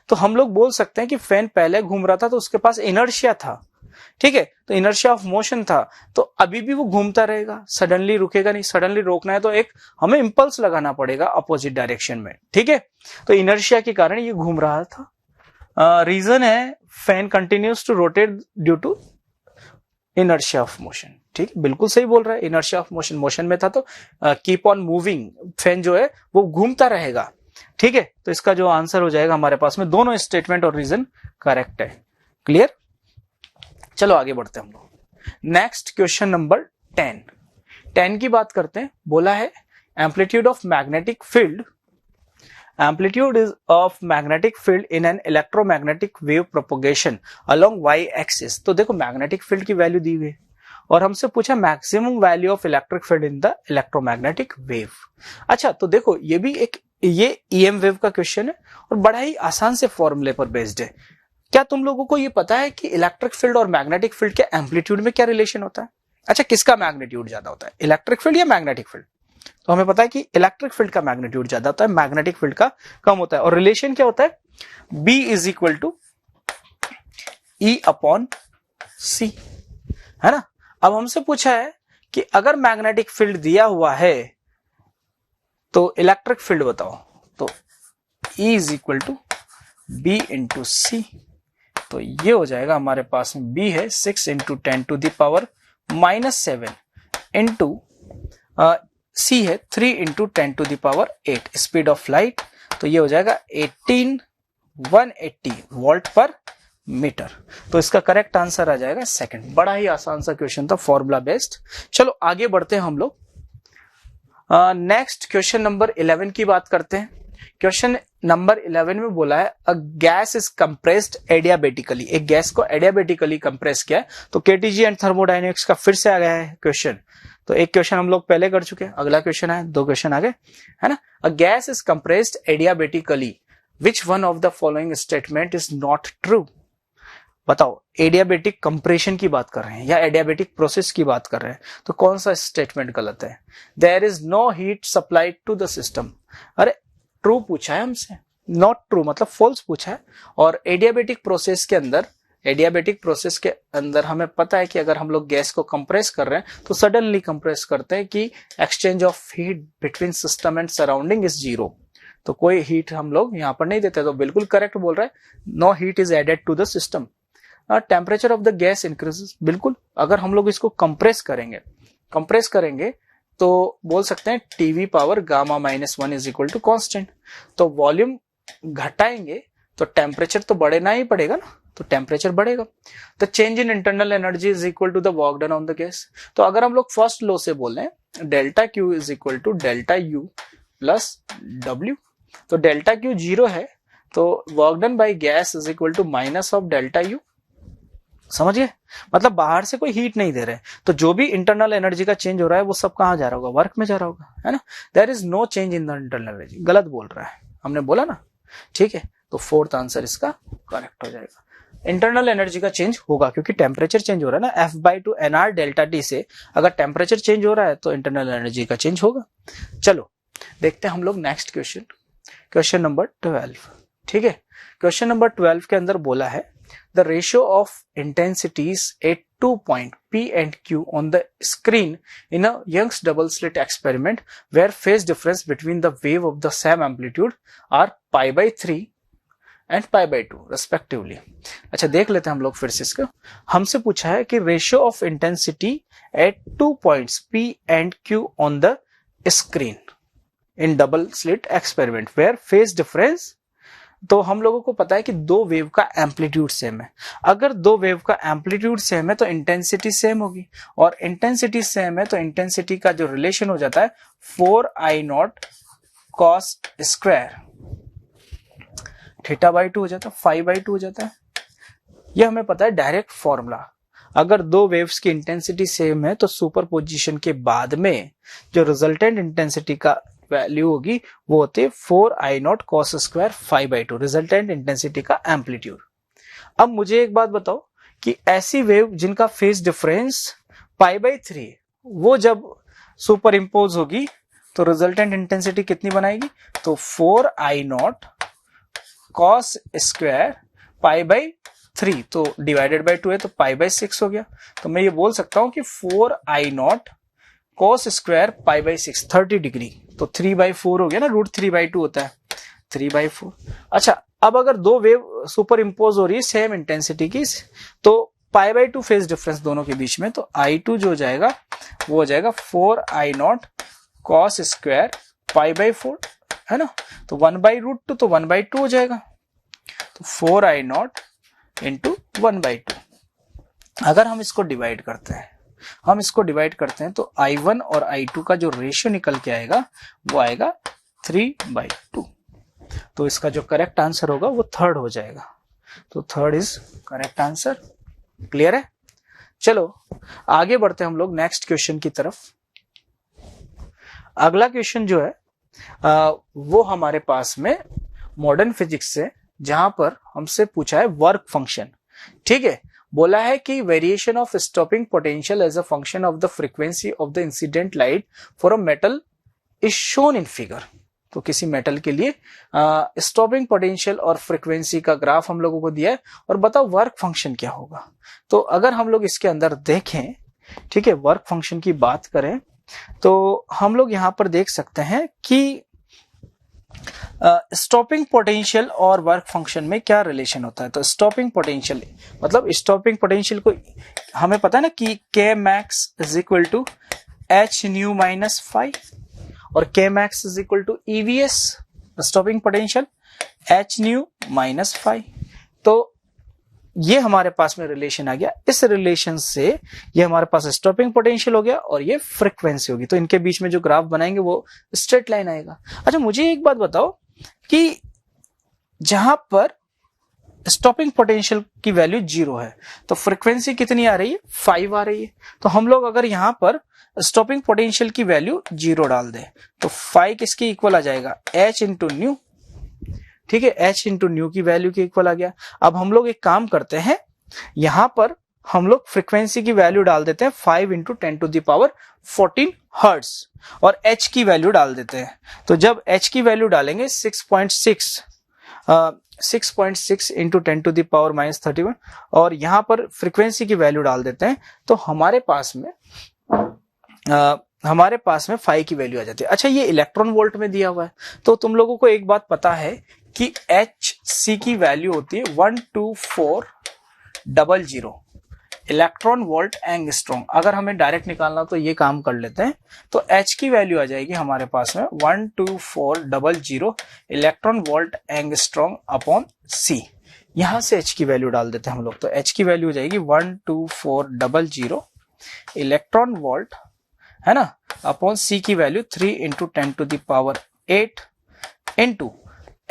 तो हम लोग बोल सकते हैं कि फैन पहले घूम रहा था तो उसके पास इनर्शिया था, ठीक है, तो इनर्शिया ऑफ मोशन था, तो अभी भी वो घूमता रहेगा, सडनली रुकेगा नहीं। सडनली रोकना है तो एक हमें इंपल्स लगाना पड़ेगा अपोजिट डायरेक्शन में, ठीक है। तो इनर्शिया के कारण ये घूम रहा था। रीजन है fan continues to rotate due to inertia of motion, ठीक है, बिल्कुल सही बोल रहा है। इनर्शिया ऑफ मोशन, मोशन में था तो कीप ऑन मूविंग, फैन जो है वो घूमता रहेगा, ठीक है। तो इसका जो आंसर हो जाएगा हमारे पास में दोनों स्टेटमेंट और रीजन करेक्ट है। क्लियर, चलो आगे बढ़ते हैं हम लोग। नेक्स्ट क्वेश्चन नंबर 10 की बात करते हैं। बोला है amplitude of magnetic field, amplitude is of magnetic field in an electromagnetic wave propogation along Y axis. तो देखो मैग्नेटिक फील्ड की वैल्यू दी हुई है और हमसे पूछा maximum value of electric field in the electromagnetic wave. अच्छा, तो देखो ये भी एक ये ईएम वेव का क्वेश्चन है और बड़ा ही आसान से फॉर्मूले पर बेस्ड है। क्या तुम लोगों को ये पता है कि इलेक्ट्रिक फील्ड और मैग्नेटिक फील्ड के एम्पलीट्यूड में क्या रिलेशन होता है? अच्छा, किसका मैग्नीट्यूड ज्यादा होता है, इलेक्ट्रिक फील्ड या मैग्नेटिक फील्ड? तो हमें पता है कि इलेक्ट्रिक फील्ड का मैग्नीट्यूड ज्यादा होता है, मैग्नेटिक फील्ड का कम होता है। और रिलेशन क्या होता है? B is equal to E upon C, है ना। अब हमसे पूछा है कि अगर मैग्नेटिक फील्ड दिया हुआ है तो इलेक्ट्रिक फील्ड बताओ, तो E is equal to B into C। तो ये हो जाएगा हमारे पास में B है 6 into 10 to the power -7 into C है 3 into 10 to the power 8 speed of light. तो ये हो जाएगा 180 वोल्ट पर मीटर। तो इसका करेक्ट आंसर आ जाएगा सेकंड। बड़ा ही आसान सा क्वेश्चन था, फॉर्मूला बेस्ड। चलो आगे बढ़ते हैं हम लोग। नेक्स्ट क्वेश्चन नंबर 11 की बात करते हैं। क्वेश्चन नंबर 11 में बोला है a gas is compressed adiabatically, एक गैस को एडियाबेटिकली कंप्रेस किया है। तो केटीजी एंड थर्मोडायनेमिक्स का फिर से आ गया है क्वेश्चन। तो एक क्वेश्चन हम लोग पहले कर चुके हैं, अगला क्वेश्चन है, 2 क्वेश्चन आ गए, है ना। A gas is compressed adiabatically, which one of the following statement is not true? बताओ, एडियाबेटिक कंप्रेशन की बात कर रहे हैं या एडियाबेटिक प्रोसेस की बात कर रहे हैं, तो कौन सा स्टेटमेंट गलत है? There is no heat supplied to the system. अरे ट्रू पूछा है हमसे, नॉट ट्रू मतलब फॉल्स पूछा है। और एडियाबेटिक प्रोसेस के अंदर हमें पता है कि अगर हम लोग गैस को कंप्रेस कर रहे हैं तो सडनली कंप्रेस करते हैं कि exchange of heat between system and surrounding is 0। तो कोई हीट हम लोग यहां पर नहीं देते। तो बिल्कुल करेक्ट बोल रहा है, no heat is added to the system. Temperature of the gas increases, बिल्कुल। अगर हम लोग इसको कंप्रेस करेंगे तो बोल सकते हैं TV power gamma -1 is equal to constant. तो वॉल्यूम घटाएंगे तो टेम्परेचर तो बढ़ना ही पड़ेगा ना, तो टेम्परेचर बढ़ेगा। The change in internal energy is equal to the work done on the gas. तो अगर हम लोग फर्स्ट लॉ से बोल रहे हैं delta Q is equal to delta U plus W. तो डेल्टा क्यू 0 है तो work done by gas is equal to minus of delta U. समझिए, मतलब बाहर से कोई हीट नहीं दे रहे, तो जो भी इंटरनल एनर्जी का चेंज हो रहा है वो सब कहां जा रहा होगा? वर्क में जा रहा होगा, है ना। There is no change in the internal energy, गलत बोल रहा है, हमने बोला ना, ठीक है। तो फोर्थ आंसर इसका करेक्ट हो जाएगा। इंटरनल एनर्जी का चेंज होगा क्योंकि टेम्परेचर चेंज हो रहा है ना, F/2 NR डेल्टा T से अगर टेम्परेचर चेंज हो रहा है तो इंटरनल एनर्जी का चेंज होगा। चलो देखते हैं हम लोग नेक्स्ट क्वेश्चन नंबर 12, ठीक है। क्वेश्चन नंबर 12 के अंदर बोला है the ratio of intensities at 2 point P and Q on the screen in a Young's double slit experiment where phase difference between the wave of the same amplitude are π/3 and π/2 respectively। अच्छा देख लेते हैं हम लोग फिर से इसको। हमसे पूछा है कि ratio of intensity at 2 points P and Q on the screen in double slit experiment where phase difference, तो हम लोगों को पता है कि 2 वेव का एम्पलीट्यूड सेम है। अगर 2 वेव का एम्पलीट्यूड सेम है तो इंटेंसिटी सेम होगी, और इंटेंसिटी सेम है तो इंटेंसिटी का जो रिलेशन हो जाता है 4I0 cos स्क्वायर θ/2 हो जाता है, φ/2 हो जाता है। यह हमें पता है डायरेक्ट फॉर्मूला। अगर 2 वेव्स की इंटेंसिटी सेम है तो सुपरपोजिशन के बाद में जो रिजल्टेंट इंटेंसिटी का वैल्यू होगी वो होती है 4I0 cos square φ/2, resultant intensity का एम्पलीट्यूड। अब मुझे एक बात बताओ कि ऐसी वेव जिनका फेज डिफरेंस π/3 वो जब सुपर इंपोज होगी तो रिजल्टेंट इंटेंसिटी कितनी बनाएगी? तो 4I0 कॉस स्क्वायर π/3, तो डिवाइडेड बाय 2 है तो π/6 हो गया। तो मैं ये बोल सकता हूं कि 4I0 cos स्क्वायर π/6 30 डिग्री, तो 3/4 हो गया ना, √3/2 होता है 3/4। अच्छा, अब अगर दो वेव सुपर इम्पोज हो रही है सेम इंटेंसिटी की, तो π/2 फेज डिफरेंस दोनों के बीच में, तो I2 जो हो जाएगा वो हो जाएगा 4I0 cos स्क्वायर π/4, है ना, तो 1/√2, तो 1/2 हो जाएगा, तो 4I0 इंटू 1/2। अगर हम इसको डिवाइड करते हैं, तो I1 और I2 का जो रेशियो निकल के आएगा वो आएगा 3/2। तो इसका जो करेक्ट आंसर होगा वो थर्ड हो जाएगा, तो third is correct answer. Clear है? चलो आगे बढ़ते हैं हम लोग नेक्स्ट क्वेश्चन की तरफ। अगला क्वेश्चन जो है वो हमारे पास में मॉडर्न फिजिक्स से, जहां पर हमसे पूछा है वर्क फंक्शन। ठीक है, बोला है कि variation of stopping potential as a function of the frequency of the incident light for a metal is shown in figure. तो किसी मेटल के लिए स्टॉपिंग पोटेंशियल और फ्रीक्वेंसी का ग्राफ हम लोगों को दिया है, और बताओ वर्क फंक्शन क्या होगा। तो अगर हम लोग इसके अंदर देखें, ठीक है, वर्क फंक्शन की बात करें, तो हम लोग यहां पर देख सकते हैं कि स्टॉपिंग पोटेंशियल और वर्क फंक्शन में क्या रिलेशन होता है। तो स्टॉपिंग पोटेंशियल मतलब स्टॉपिंग पोटेंशियल को हमें पता है ना कि K max is equal to H nu minus phi, और K max is equal to EVS stopping potential H nu minus phi. तो ये हमारे पास में रिलेशन आ गया। इस रिलेशन से ये हमारे पास स्टॉपिंग पोटेंशियल हो गया और ये फ्रीक्वेंसी होगी, तो इनके बीच में जो ग्राफ बनाएंगे वो स्ट्रेट लाइन आएगा। अच्छा, मुझे एक बात बताओ कि जहां पर स्टॉपिंग पोटेंशियल की वैल्यू 0 है, तो फ्रीक्वेंसी कितनी आ रही है, 5 आ रही है। तो हम लोग अगर यहां पर स्टॉपिंग पोटेंशियल की वैल्यू 0 डाल दें, तो 5 किसके इक्वल आ जाएगा, H इंटू न्यू। ठीक है, H इंटू न्यू की वैल्यू के इक्वल आ गया। अब हम लोग एक काम करते हैं, यहां पर हम लोग फ्रीक्वेंसी की वैल्यू डाल देते हैं 5 इंटू 10⁻14 हर्ट्ज, और H की वैल्यू डाल देते हैं। तो जब H की वैल्यू डालेंगे 6.6 इंटू 10⁻31, और यहां पर फ्रीक्वेंसी की वैल्यू डाल देते हैं, तो हमारे पास में 5 की वैल्यू आ जाती है। अच्छा, ये इलेक्ट्रॉन वोल्ट में दिया हुआ है, तो तुम लोगों को एक बात पता है कि Hc की वैल्यू होती है 12400 इलेक्ट्रॉन वोल्ट एंगस्ट्रॉम। अगर हमें डायरेक्ट निकालना तो ये काम कर लेते हैं, तो H की वैल्यू आ जाएगी हमारे पास में 12400 electron volt angstrom upon C। यहां से H की वैल्यू डाल देते हैं हम लोग, तो H की वैल्यू हो जाएगी 12400 इलेक्ट्रॉन वोल्ट, है ना, अपॉन C की वैल्यू 3 इंटू 10⁸ इंटू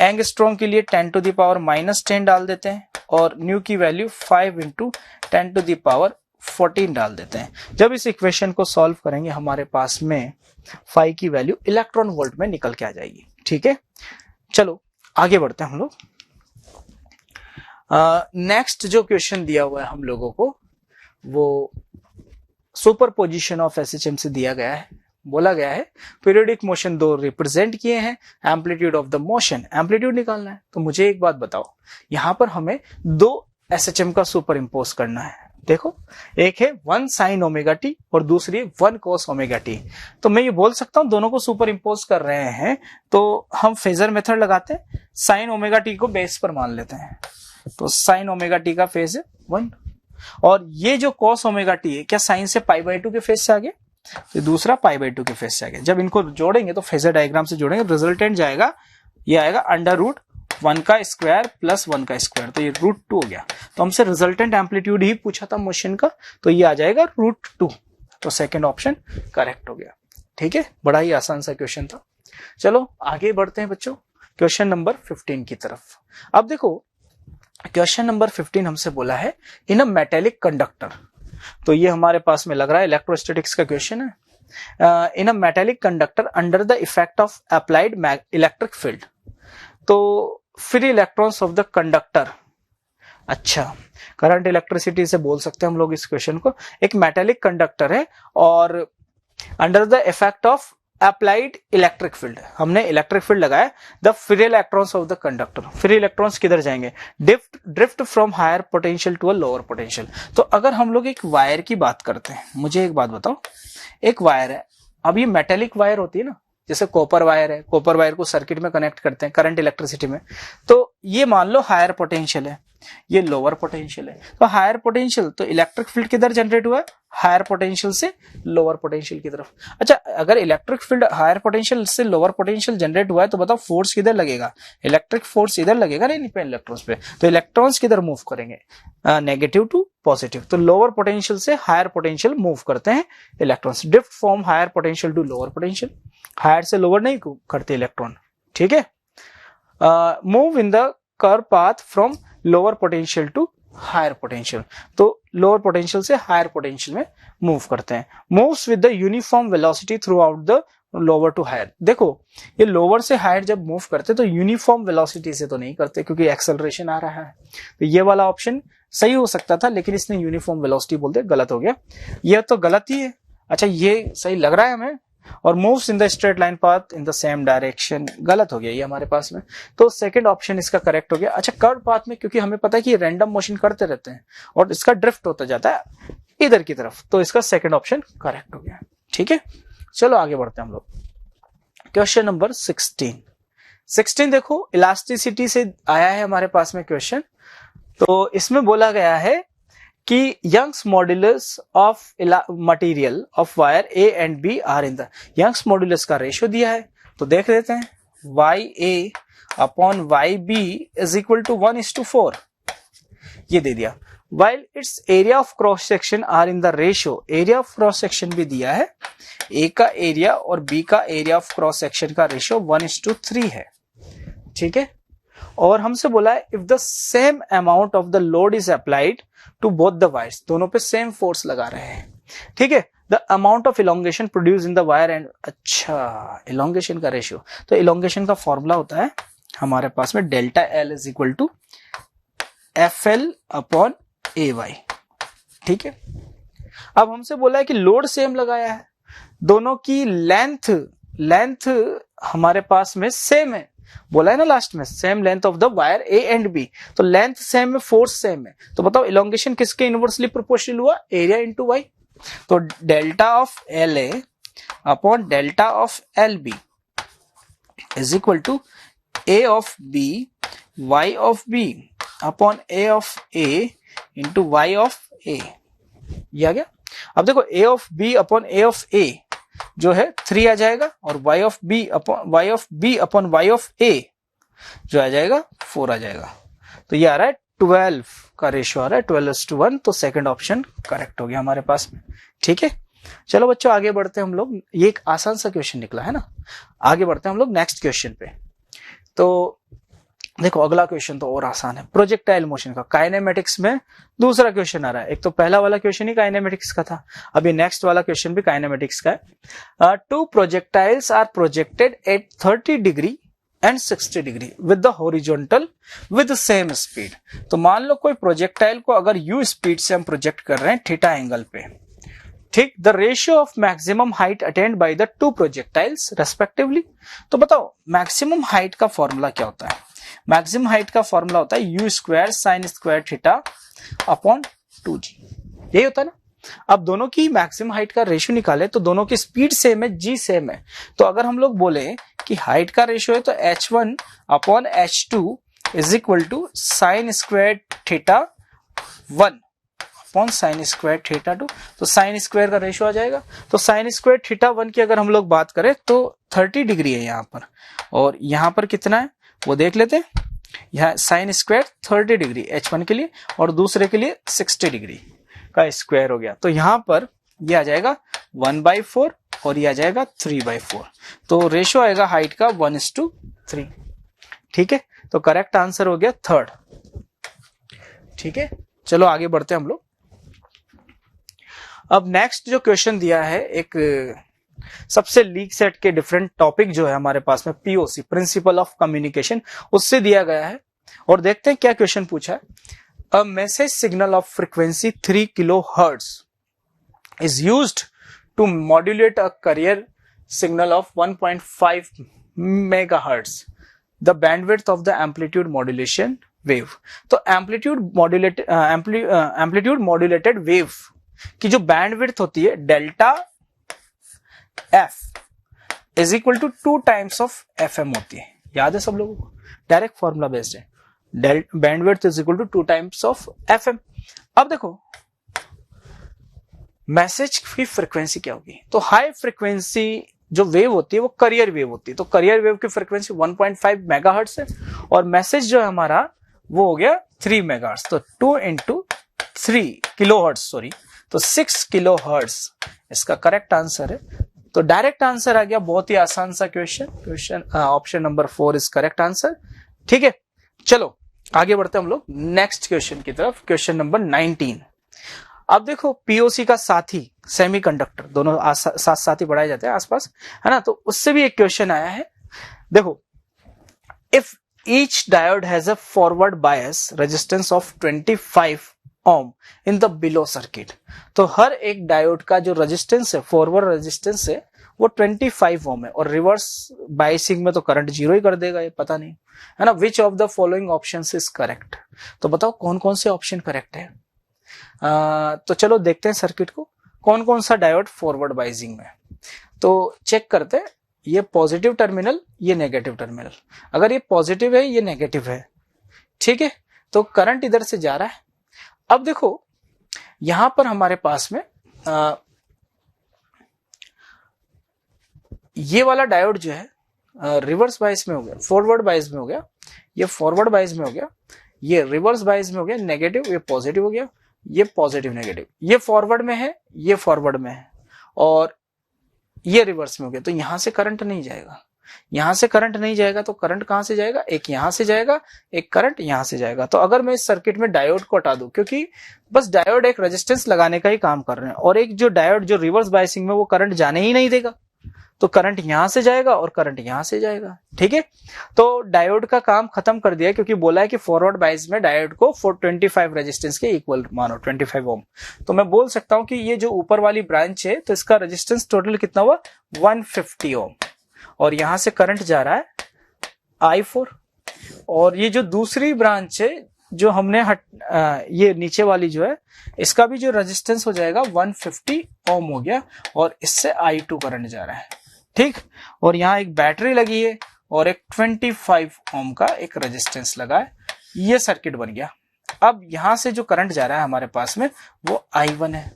एंगस्ट्रॉम के लिए 10⁻⁻10 डाल देते हैं, और न्यू की वैल्यू 5 इंटू 10⁻14 डाल देते हैं। जब इस इक्वेशन को सॉल्व करेंगे हमारे पास में 5 की वैल्यू इलेक्ट्रॉन वोल्ट में निकल के आ जाएगी। ठीक है, चलो आगे बढ़ते हैं हम लोग। नेक्स्ट जो क्वेश्चन दिया हुआ है हम लोगों को, वो सुपरपोजिशन ऑफ SHM से दिया गया है। बोला गया है पीरियोडिक मोशन दो रिप्रेजेंट किए हैं, amplitude of the motion, amplitude निकालना है। तो मुझे एक बात बताओ, यहां पर हमें दो SHM का सुपर इम्पोज करना है। देखो, एक है 1 sin ωt और दूसरी है 1 cos ωt। तो मैं ये बोल सकता हूं दोनों को सुपर इम्पोज कर रहे हैं, तो हम फेजर मेथड लगाते हैं, sin ωt को बेस पर मान लेते हैं, तो sin ωt का फेज है 1, और ये जो cos ωt है क्या साइन से π/2 के फेज से आ गया, तो दूसरा π/2 के फेज से आ गया। जब इनको जोड़ेंगे तो फेजर डायग्राम से जोड़ेंगे, रिजल्टेंट जाएगा, ये आएगा √1 का स्क्वायर प्लस 1 का स्क्वायर, तो ये √2 हो गया। तो हमसे रिजल्टेंट एम्पलीट्यूड ही पूछा था मोशन का, तो ये आ जाएगा √2, तो सेकंड ऑप्शन करेक्ट हो गया। ठीक है, बड़ा ही आसान सा क्वेश्चन था। चलो आगे बढ़ते हैं बच्चों, क्वेश्चन नंबर 15 की तरफ। अब देखो, क्वेश्चन नंबर 15 हमसे बोला है इन अ मेटेलिक कंडक्टर, तो ये हमारे पास में लग रहा है इलेक्ट्रोस्टैटिक्स का क्वेश्चन है। In a metallic conductor under the effect of applied electric field, तो free electrons of the conductor, अच्छा करंट इलेक्ट्रिसिटी से बोल सकते हैं हम लोग इस क्वेश्चन को। एक मेटेलिक कंडक्टर है और under the effect of applied electric field, हमने इलेक्ट्रिक फील्ड लगाया, the free electrons of the conductor, free electrons किधर जाएंगे, drift from higher potential to a lower potential. तो अगर हम लोग एक वायर की बात करते हैं, मुझे एक बात बताओ, एक वायर है, अब ये मेटेलिक वायर होती है ना, जैसे कॉपर वायर है, कॉपर वायर को सर्किट में कनेक्ट करते हैं करंट इलेक्ट्रिसिटी में, तो ये मान लो हायर पोटेंशियल है, ये लोअर पोटेंशियल है, तो हायर पोटेंशियल तो इलेक्ट्रिक फील्ड किधर जनरेट हुआ है, हायर पोटेंशियल से लोअर पोटेंशियल की तरफ। अच्छा, अगर इलेक्ट्रिक फील्ड हायर पोटेंशियल से लोअर पोटेंशियल जनरेट हुआ है तो बताओ फोर्स किधर लगेगा, इलेक्ट्रिक फोर्स इधर लगेगा नहीं पे इलेक्ट्रॉन्स पे, तो इलेक्ट्रॉन्स किधर मूव करेंगे, नेगेटिव टू पॉजिटिव, तो लोअर पोटेंशियल से हायर पोटेंशियल मूव करते हैं electrons, drift from higher potential to lower potential, higher से लोअर नहीं करते इलेक्ट्रॉन, ठीक है। Move in the curve path from lower potential to higher potential, तो लोअर पोटेंशियल से हायर पोटेंशियल में मूव करते हैं, moves with the uniform velocity throughout the lower to higher. देखो ये लोअर से हायर जब मूव करते तो यूनिफॉर्म वेलोसिटी से तो नहीं करते क्योंकि एक्सेलरेशन आ रहा है, तो ये वाला ऑप्शन सही हो सकता था, लेकिन इसने यूनिफॉर्म वेलोसिटी बोलते, गलत हो गया, ये तो गलत ही है। अच्छा ये सही लग रहा है हमें, और moves in the straight line path in the same direction, गलत हो गया ये हमारे पास में, तो सेकंड ऑप्शन इसका करेक्ट हो गया। अच्छा कर्व पाथ में क्योंकि हमें पता है कि रैंडम मोशन करते रहते हैं और इसका ड्रिफ्ट होता जाता है इधर की तरफ, तो इसका सेकंड ऑप्शन करेक्ट हो गया, ठीक है। चलो आगे बढ़ते हैं हम लोग, क्वेश्चन नंबर 16 देखो इलास्टिसिटी से आया है हमारे पास में क्वेश्चन, तो इसमें बोला गया है कि Young's modulus of material of wire A and B are in the, Young's modulus का रेशियो दिया है, तो देख लेते हैं, Y A upon Y B is equal to 1:4, ये दे दिया, while its area of cross section are in the ratio, area of cross section भी दिया है, ए का एरिया और बी का एरिया ऑफ क्रॉस सेक्शन का रेशियो 1:3 है, ठीक है। और हमसे बोला है if the same amount of the load is applied to both the wires, दोनों पे सेम फोर्स लगा रहे हैं, ठीक है, the amount of elongation produce in the wire and, अच्छा इलोंगेशन का रेशियो, तो इलोंगेशन का फॉर्मूला होता है हमारे पास में delta L is equal to F L upon A Y, ठीक है। अब हमसे बोला है कि लोड सेम लगाया है, दोनों की लेंथ हमारे पास में सेम है, बोला है ना लास्ट में same length of the wire A and B, तो लेंथ सेम है, फोर्स सेम है, तो बताओ इलोंगेशन किसके इनवर्सली प्रोपोर्शनल हुआ, एरिया इनटू वाई, तो delta of L A upon delta of L B is equal to A of B Y of B upon A of A into Y of A, ये आ गया। अब देखो A of B upon A of A जो है 3 आ जाएगा, और y of b upon y of a जो आ जाएगा 4 आ जाएगा, तो ये आ रहा है 12 का रेशियो आ रहा है 12:1, तो सेकंड ऑप्शन करेक्ट हो गया हमारे पास में, ठीक है। चलो बच्चों आगे बढ़ते हैं हम लोग, ये एक आसान सा क्वेश्चन निकला है ना, आगे बढ़ते हैं हम लोग नेक्स्ट क्वेश्चन पे। तो देखो अगला क्वेश्चन तो और आसान है, प्रोजेक्टाइल मोशन का काइनेमेटिक्स में दूसरा क्वेश्चन आ रहा है, एक तो पहला वाला क्वेश्चन ही काइनेमेटिक्स का था, अभी नेक्स्ट वाला क्वेश्चन भी काइनेमेटिक्स का है। 2 projectiles are projected at 30 degree and 60 degree with the horizontal with same speed, तो मान लो कोई प्रोजेक्टाइल को अगर यू स्पीड से हम प्रोजेक्ट कर रहे हैं थीटा एंगल पे, ठीक, the ratio of maximum height attend by the 2 projectiles respectively, तो बताओ मैक्सिमम हाइट का फॉर्मूला क्या होता है, मैक्सिमम हाइट का फॉर्मूला होता है you square sine square theta upon 2g, यही होता है ना। अब दोनों की मैक्सिमम हाइट का रेशियो निकाले तो दोनों की स्पीड सेम है, g सेम है, तो अगर हम लोग बोले कि हाइट का रेशियो है तो h1 upon h2 is equal to sine square theta 1 upon sine square theta 2, तो साइन स्क्वायर का रेशियो आ जाएगा, तो साइन स्क्वायर थीटा 1 की अगर हम लोग बात करें तो 30 डिग्री है यहाँ पर, और यहाँ पर कितना है वो देख लेते हैं, यहाँ साइन स्क्वायर 30 डिग्री h1 के लिए और दूसरे के लिए 60 डिग्री का स्क्वायर हो गया, तो यहाँ पर ये आ जाएगा 1/4 और ये आ जाएगा 3/4, तो रेशियो आएगा हाइट का 1:3, ठीक है, तो करेक्ट आंसर हो गया थर्ड, ठीक है। चलो आगे बढ़ते हैं हम लोग, अब नेक्स्ट जो क्वेश्चन दिया है एक सबसे लीक सेट के डिफरेंट टॉपिक जो है हमारे पास में पीओसी प्रिंसिपल ऑफ कम्युनिकेशन उससे दिया गया है, और देखते हैं क्या क्वेश्चन पूछा है। A message signal of frequency 3 kilohertz is used to modulate a carrier signal of 1.5 megahertz, the bandwidth of the amplitude modulation wave. तो एम्पलीट्यूड मॉड्यूलेटेड वेव की जो बैंडविड्थ होती है delta F is equal to 2 times of F M होती है. याद है सब लोगों को? डायरेक्ट फॉर्मूला बेस्ड है. Bandwidth is equal to 2 times of F M. अब देखो मैसेज की फ्रीक्वेंसी क्या होगी. तो हाई फ्रीक्वेंसी जो वेव होती है वो करियर वेव होती है. तो करियर वेव की फ्रीक्वेंसी 1.5 मेगाहर्ट्ज है और मैसेज जो है हमारा वो हो गया 3 मेगाहर्ट्ज. तो 2 इंटू 3 किलोहर्ट्ज सॉरी, तो 6 किलोहर्ट्ज इसका करेक्ट आंसर है. तो डायरेक्ट आंसर आ गया. बहुत ही आसान सा question option number 4 is correct answer. ठीक है, चलो आगे बढ़ते हैं हम लोग नेक्स्ट क्वेश्चन की तरफ. Question number 19. अब देखो पीओसी का साथी सेमीकंडक्टर, दोनों साथ साथ ही पढ़ाए जाते हैं आसपास, है ना. तो उससे भी एक क्वेश्चन आया है. देखो, if each diode has a forward bias resistance of 25 ohm in the below circuit. तो हर एक डायोड का जो रेजिस्टेंस है, फॉरवर्ड रेजिस्टेंस है, वो 25 ओम है और रिवर्स बायसिंग में तो करंट 0 ही कर देगा, ये पता नहीं, है ना. Which of the following options is correct. तो बताओ कौन कौन से ऑप्शन करेक्ट है. तो चलो देखते हैं सर्किट को, कौन कौन सा डायोड फॉरवर्ड बाइजिंग में. तो चेक करते हैं. ये पॉजिटिव टर्मिनल, ये नेगेटिव टर्मिनल. अगर ये पॉजिटिव है, ये नेगेटिव है, ठीक है, तो करंट इधर से जा रहा है. अब देखो यहां पर हमारे पास में ये वाला डायोड जो है रिवर्स बाइस में हो गया, फॉरवर्ड बाइस में हो गया, ये फॉरवर्ड बाइस में हो गया, ये रिवर्स बाइस में हो गया, नेगेटिव, ये पॉजिटिव हो गया, ये पॉजिटिव नेगेटिव, ये फॉरवर्ड में है, ये फॉरवर्ड में है और ये रिवर्स में हो गया. तो यहां से करंट नहीं जाएगा. यहां से करंट नहीं जाएगा तो करंट कहां से जाएगा. एक यहां से जाएगा, एक करंट यहां से जाएगा. तो अगर मैं इस सर्किट में डायोड को हटा दूं, क्योंकि बस डायोड एक रेजिस्टेंस लगाने का ही काम कर रहे हैं और एक जो डायोड जो रिवर्स बाइसिंग में वो करंट जाने ही नहीं देगा, तो करंट यहां से जाएगा और करंट यहां से जाएगा. ठीक है, तो डायोड का काम खत्म कर दिया, क्योंकि बोला है कि फॉरवर्ड बाइस में डायोड को 425 रेजिस्टेंस के इक्वल मानो, 25 ओम. तो मैं बोल सकता हूं कि ये जो ऊपर वाली ब्रांच है तो इसका रेजिस्टेंस टोटल कितना हुआ, 150 ओम. और यहां से करंट जा रहा है I4. और ये जो दूसरी ब्रांच है जो हमने ये नीचे वाली जो है, इसका भी जो रेजिस्टेंस हो जाएगा 150 ओम हो गया और इससे I2 करंट जा रहा है. ठीक, और यहाँ एक बैटरी लगी है और एक 25 ओम का एक रेजिस्टेंस लगा है. ये सर्किट बन गया. अब यहां से जो करंट जा रहा है हमारे पास में वो I1 है.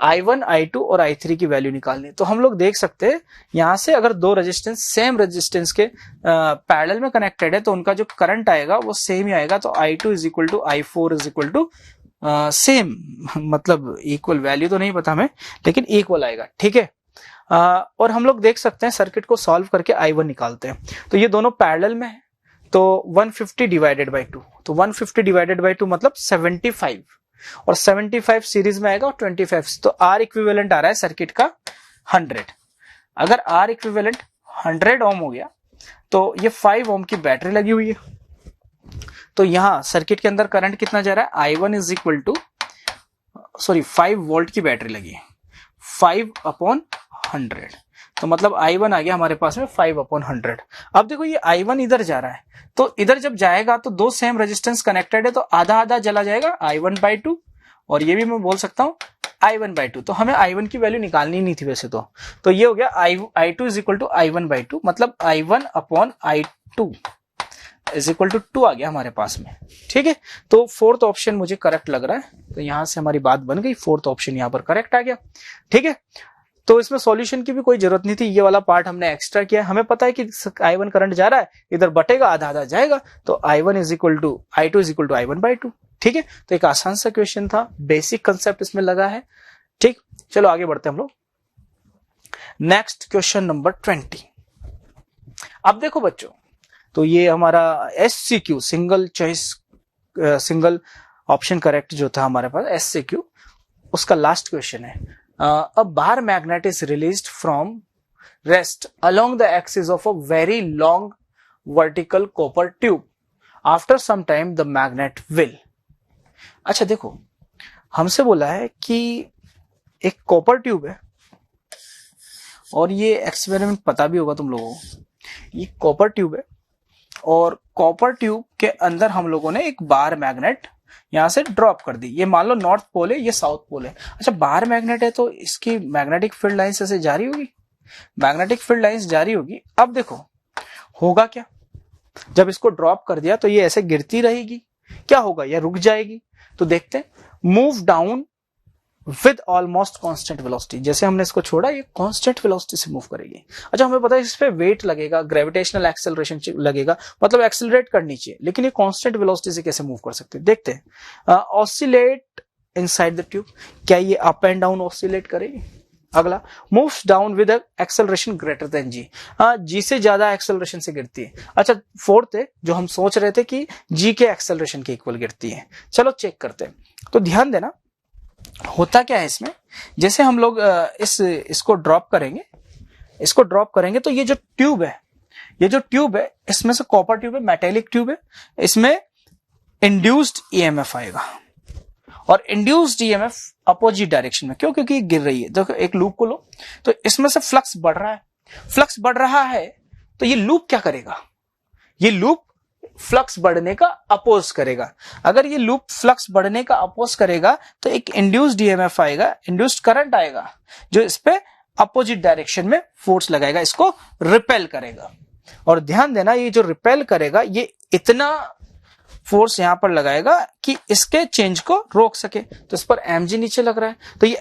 I1, I2 और I3 की वैल्यू निकालनी. तो हम लोग देख सकते हैं यहां से अगर दो रेजिस्टेंस सेम रेजिस्टेंस के पैरेलल में कनेक्टेड है तो उनका जो करंट आएगा वो सेम ही आएगा. तो I2 is equal to I4 is equal to same, मतलब इक्वल वैल्यू तो नहीं पता हमें, लेकिन इक्वल आएगा. ठीक है, और हम लोग देख सकते हैं सर्किट को सॉल्व करके I1 निकालते हैं. तो ये दोनों पैरेलल में है, तो 150 डिवाइडेड बाई 2, तो 150 डिवाइडेड बाई 2 मतलब 75 और 75 सीरीज में आएगा और 25, तो R इक्विवेलेंट आ रहा है सर्किट का 100. अगर R इक्विवेलेंट 100 ओम हो गया तो ये 5 ओम की बैटरी लगी हुई है. तो यहां सर्किट के अंदर करंट कितना जा रहा है, I1 is equal to 5 volt की बैटरी लगी है, 5/100. तो मतलब I1 आ गया हमारे पास में 5/100. अब देखो ये I1 इधर जा रहा है, तो इधर जब जाएगा तो दो सेम रेजिस्टेंस कनेक्टेड है, तो आधा आधा चला जाएगा I1 बाई 2 और ये भी मैं बोल सकता हूं I1 बाई 2. तो हमें I1 की वैल्यू निकालनी नहीं थी वैसे तो ये हो गया I2 is equal to I1 by 2, मतलब I1/I2 इज इक्वल टू 2 आ गया हमारे पास में. ठीक है, तो फोर्थ ऑप्शन मुझे करेक्ट लग रहा है. तो यहां से हमारी बात बन गई, फोर्थ ऑप्शन यहां पर करेक्ट आ गया. ठीक है, तो इसमें सॉल्यूशन की भी कोई जरूरत नहीं थी, ये वाला पार्ट हमने एक्स्ट्रा किया. हमें पता है कि I1 करंट जा रहा है, इधर बटेगा, आधा आधा जाएगा, तो I1 is equal to I2 is equal to I1 by 2. ठीक है, तो एक आसान सा क्वेश्चन था, बेसिक कंसेप्ट इसमें लगा है. ठीक, चलो आगे बढ़ते हैं हम लोग. Next question number 20. अब देखो बच्चों, तो ये हमारा SCQ single choice single option correct जो था हमारे पास SCQ, उसका लास्ट क्वेश्चन है. A bar magnet is released from rest along the axis of a very long vertical copper tube. After some time the magnet will. अच्छा देखो, हमसे बोला है कि एक कॉपर ट्यूब है और ये एक्सपेरिमेंट पता भी होगा तुम लोगों को। ये कॉपर ट्यूब है और कॉपर ट्यूब के अंदर हम लोगों ने एक बार मैग्नेट यहां से ड्रॉप कर दी। ये मान लो नॉर्थ पोल है, ये साउथ पोल है। अच्छा, बार मैग्नेट है तो इसकी मैग्नेटिक फील्ड लाइंस ऐसे जारी होगी, मैग्नेटिक फील्ड लाइंस जारी होगी। अब देखो होगा क्या, जब इसको ड्रॉप कर दिया तो ये ऐसे गिरती रहेगी, क्या होगा, या रुक जाएगी। तो देखते हैं, move down with almost constant velocity. जैसे हमने इसको छोड़ा ये कांस्टेंट वेलोसिटी से मूव करेगी। अच्छा, हमें पता है इस पे वेट लगेगा, ग्रेविटेशनल एक्सेलरेशन लगेगा, मतलब एक्सेलरेट करनी चाहिए, लेकिन ये कांस्टेंट वेलोसिटी से कैसे मूव कर सकते हैं, देखते हैं। ऑसिलेट इनसाइड द ट्यूब, क्या ये अप एंड डाउन ऑसिलेट करेगी। अगला, moves down with acceleration greater than g, g से ज्यादा एक्सेलरेशन से गिरती है। अच्छा, फोर्थ है जो हम सोच रहे थे कि जी के एक्सेलरेशन के इक्वल गिरती है। चलो चेक करते हैं। तो ध्यान देना, होता क्या है इसमें, जैसे हम लोग इसको ड्रॉप करेंगे तो ये जो ट्यूब है इसमें से कॉपर ट्यूब है, मेटेलिक ट्यूब है, इसमें इंड्यूस्ड ईएमएफ आएगा और इंड्यूस्ड ईएमएफ अपोजिट डायरेक्शन में, क्यों, क्योंकि गिर रही है। देखो एक लूप को लो तो इसमें से फ्लक्स बढ़ रहा है तो ये लूप क्या करेगा, ये लूप फ्लक्स बढ़ने का अपोज करेगा। अगर ये लूप फ्लक्स बढ़ने का अपोज करेगा तो एक इंड्यूस्ड ईएमएफ आएगा, इंड्यूस्ड करंट आएगा जो इस पे अपोजिट डायरेक्शन में फोर्स लगाएगा, इसको रिपेल करेगा। और ध्यान देना, ये जो रिपेल करेगा ये इतना फोर्स यहां पर लगाएगा कि इसके चेंज को रोक सके। तो इस पर mg नीचे लग रहा है तो ये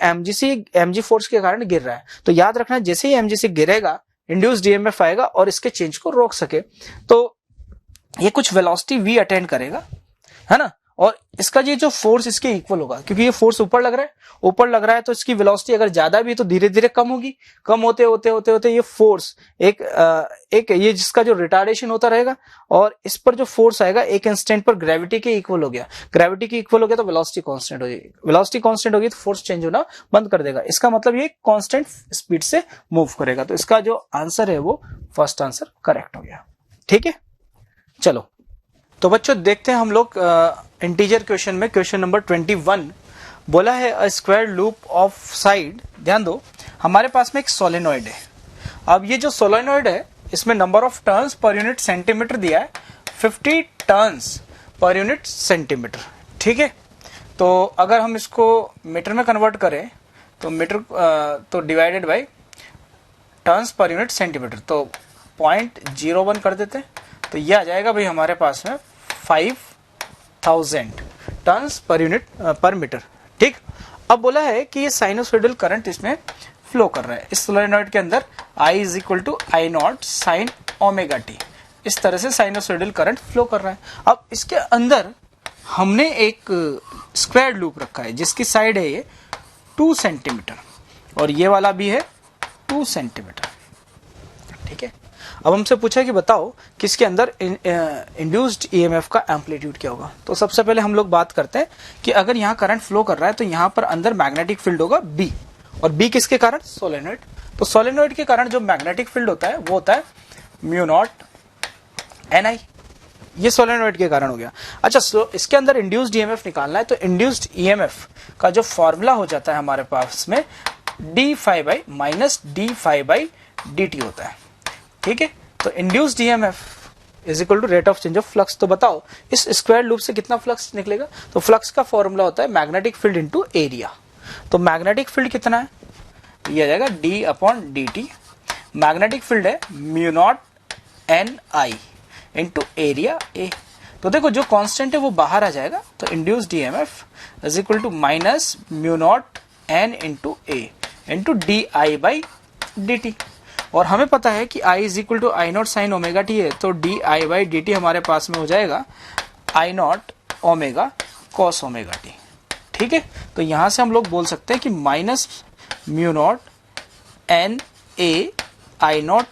mg फोर्स के कारण गिर रहा है। तो याद रखना, जैसे ही mg से गिरेगा इंड्यूस्ड ईएमएफ आएगा और इसके चेंज को रोक सके। तो ये कुछ वेलोसिटी v अटेंड करेगा, है ना, और इसका ये जो फोर्स इसके इक्वल होगा, क्योंकि ये फोर्स ऊपर लग रहा है तो इसकी वेलोसिटी अगर ज्यादा भी है तो धीरे धीरे कम होगी। कम होते होते ये फोर्स एक ये जिसका जो रिटार्डेशन होता रहेगा और इस पर जो फोर्स आएगा एक इंस्टेंट पर ग्रेविटी के इक्वल हो गया। ग्रेविटी के इक्वल हो गया तो वेलोसिटी कांस्टेंट हो जाएगी, वेलोसिटी कांस्टेंट होगी तो फोर्स चेंज होना बंद कर देगा। इसका मतलब ये कांस्टेंट स्पीड से मूव करेगा। तो इसका जो आंसर है वो फर्स्ट आंसर करेक्ट हो गया। ठीक है, चलो तो बच्चों देखते हैं हम लोग इंटीजर क्वेश्चन में। क्वेश्चन नंबर 21 बोला है a square loop of side. ध्यान दो, हमारे पास में एक सोलेनॉइड है। अब ये जो सोलेनॉइड है इसमें number of turns per unit centimetre दिया है, 50 टर्न्स पर यूनिट सेंटीमीटर। ठीक है, तो अगर हम इसको मीटर में कन्वर्ट करें तो मीटर तो divided by turns per unit centimetre, तो 0.01 कर देते हैं तो ये आ जाएगा भाई हमारे पास में 5000 टर्न्स पर यूनिट पर मीटर। ठीक, अब बोला है कि ये साइनोसॉइडल करंट इसमें फ्लो कर रहा है इस सोलेनॉइड के अंदर, I = I0 sin omega T. इस तरह से साइनोसॉइडल करंट फ्लो कर रहा है। अब इसके अंदर हमने एक स्क्वायर लूप रखा है जिसकी साइड है ये 2 सेंटीमीटर और ये वाला भी है 2 सेंटीमीटर। ठीक है, अब हमसे पूछा कि बताओ कि इसके अंदर इंड्यूस्ड ईएमएफ का एम्पलीट्यूड क्या होगा। तो सबसे पहले हम लोग बात करते हैं कि अगर यहाँ करंट फ्लो कर रहा है तो यहाँ पर अंदर मैग्नेटिक फील्ड होगा B, और B किसके कारण, सोलेनॉइड। तो सोलेनॉइड के कारण जो मैग्नेटिक फील्ड होता है वो होता है μ0 Ni, ये सोलेनॉइड के कारण हो गया। अच्छा, इसके अंदर इंड्यूस्ड ईएमएफ निकालना है तो इंड्यूस्ड ईएमएफ का जो फॉर्मूला हो जाता है हमारे पास में d∅ होता है। ठीक है, तो induced EMF = rate of change of flux. तो बताओ इस स्क्वायर लूप से कितना फ्लक्स निकलेगा। तो फ्लक्स का फॉर्मूला होता है मैग्नेटिक फील्ड इनटू एरिया। तो मैग्नेटिक फील्ड कितना है, ये आ जाएगा d/dt। मैग्नेटिक फील्ड है μ0 Ni इनटू एरिया A। तो देखो जो कांस्टेंट है वो बाहर आ जाएगा, तो induced EMF = -μ0 N into A into di/dt। और हमें पता है कि I = I0 sin omega T है, तो di/dt हमारे पास में हो जाएगा I0 omega cos omega T. ठीक है, तो यहां से हम लोग बोल सकते हैं कि -μ0 NA I0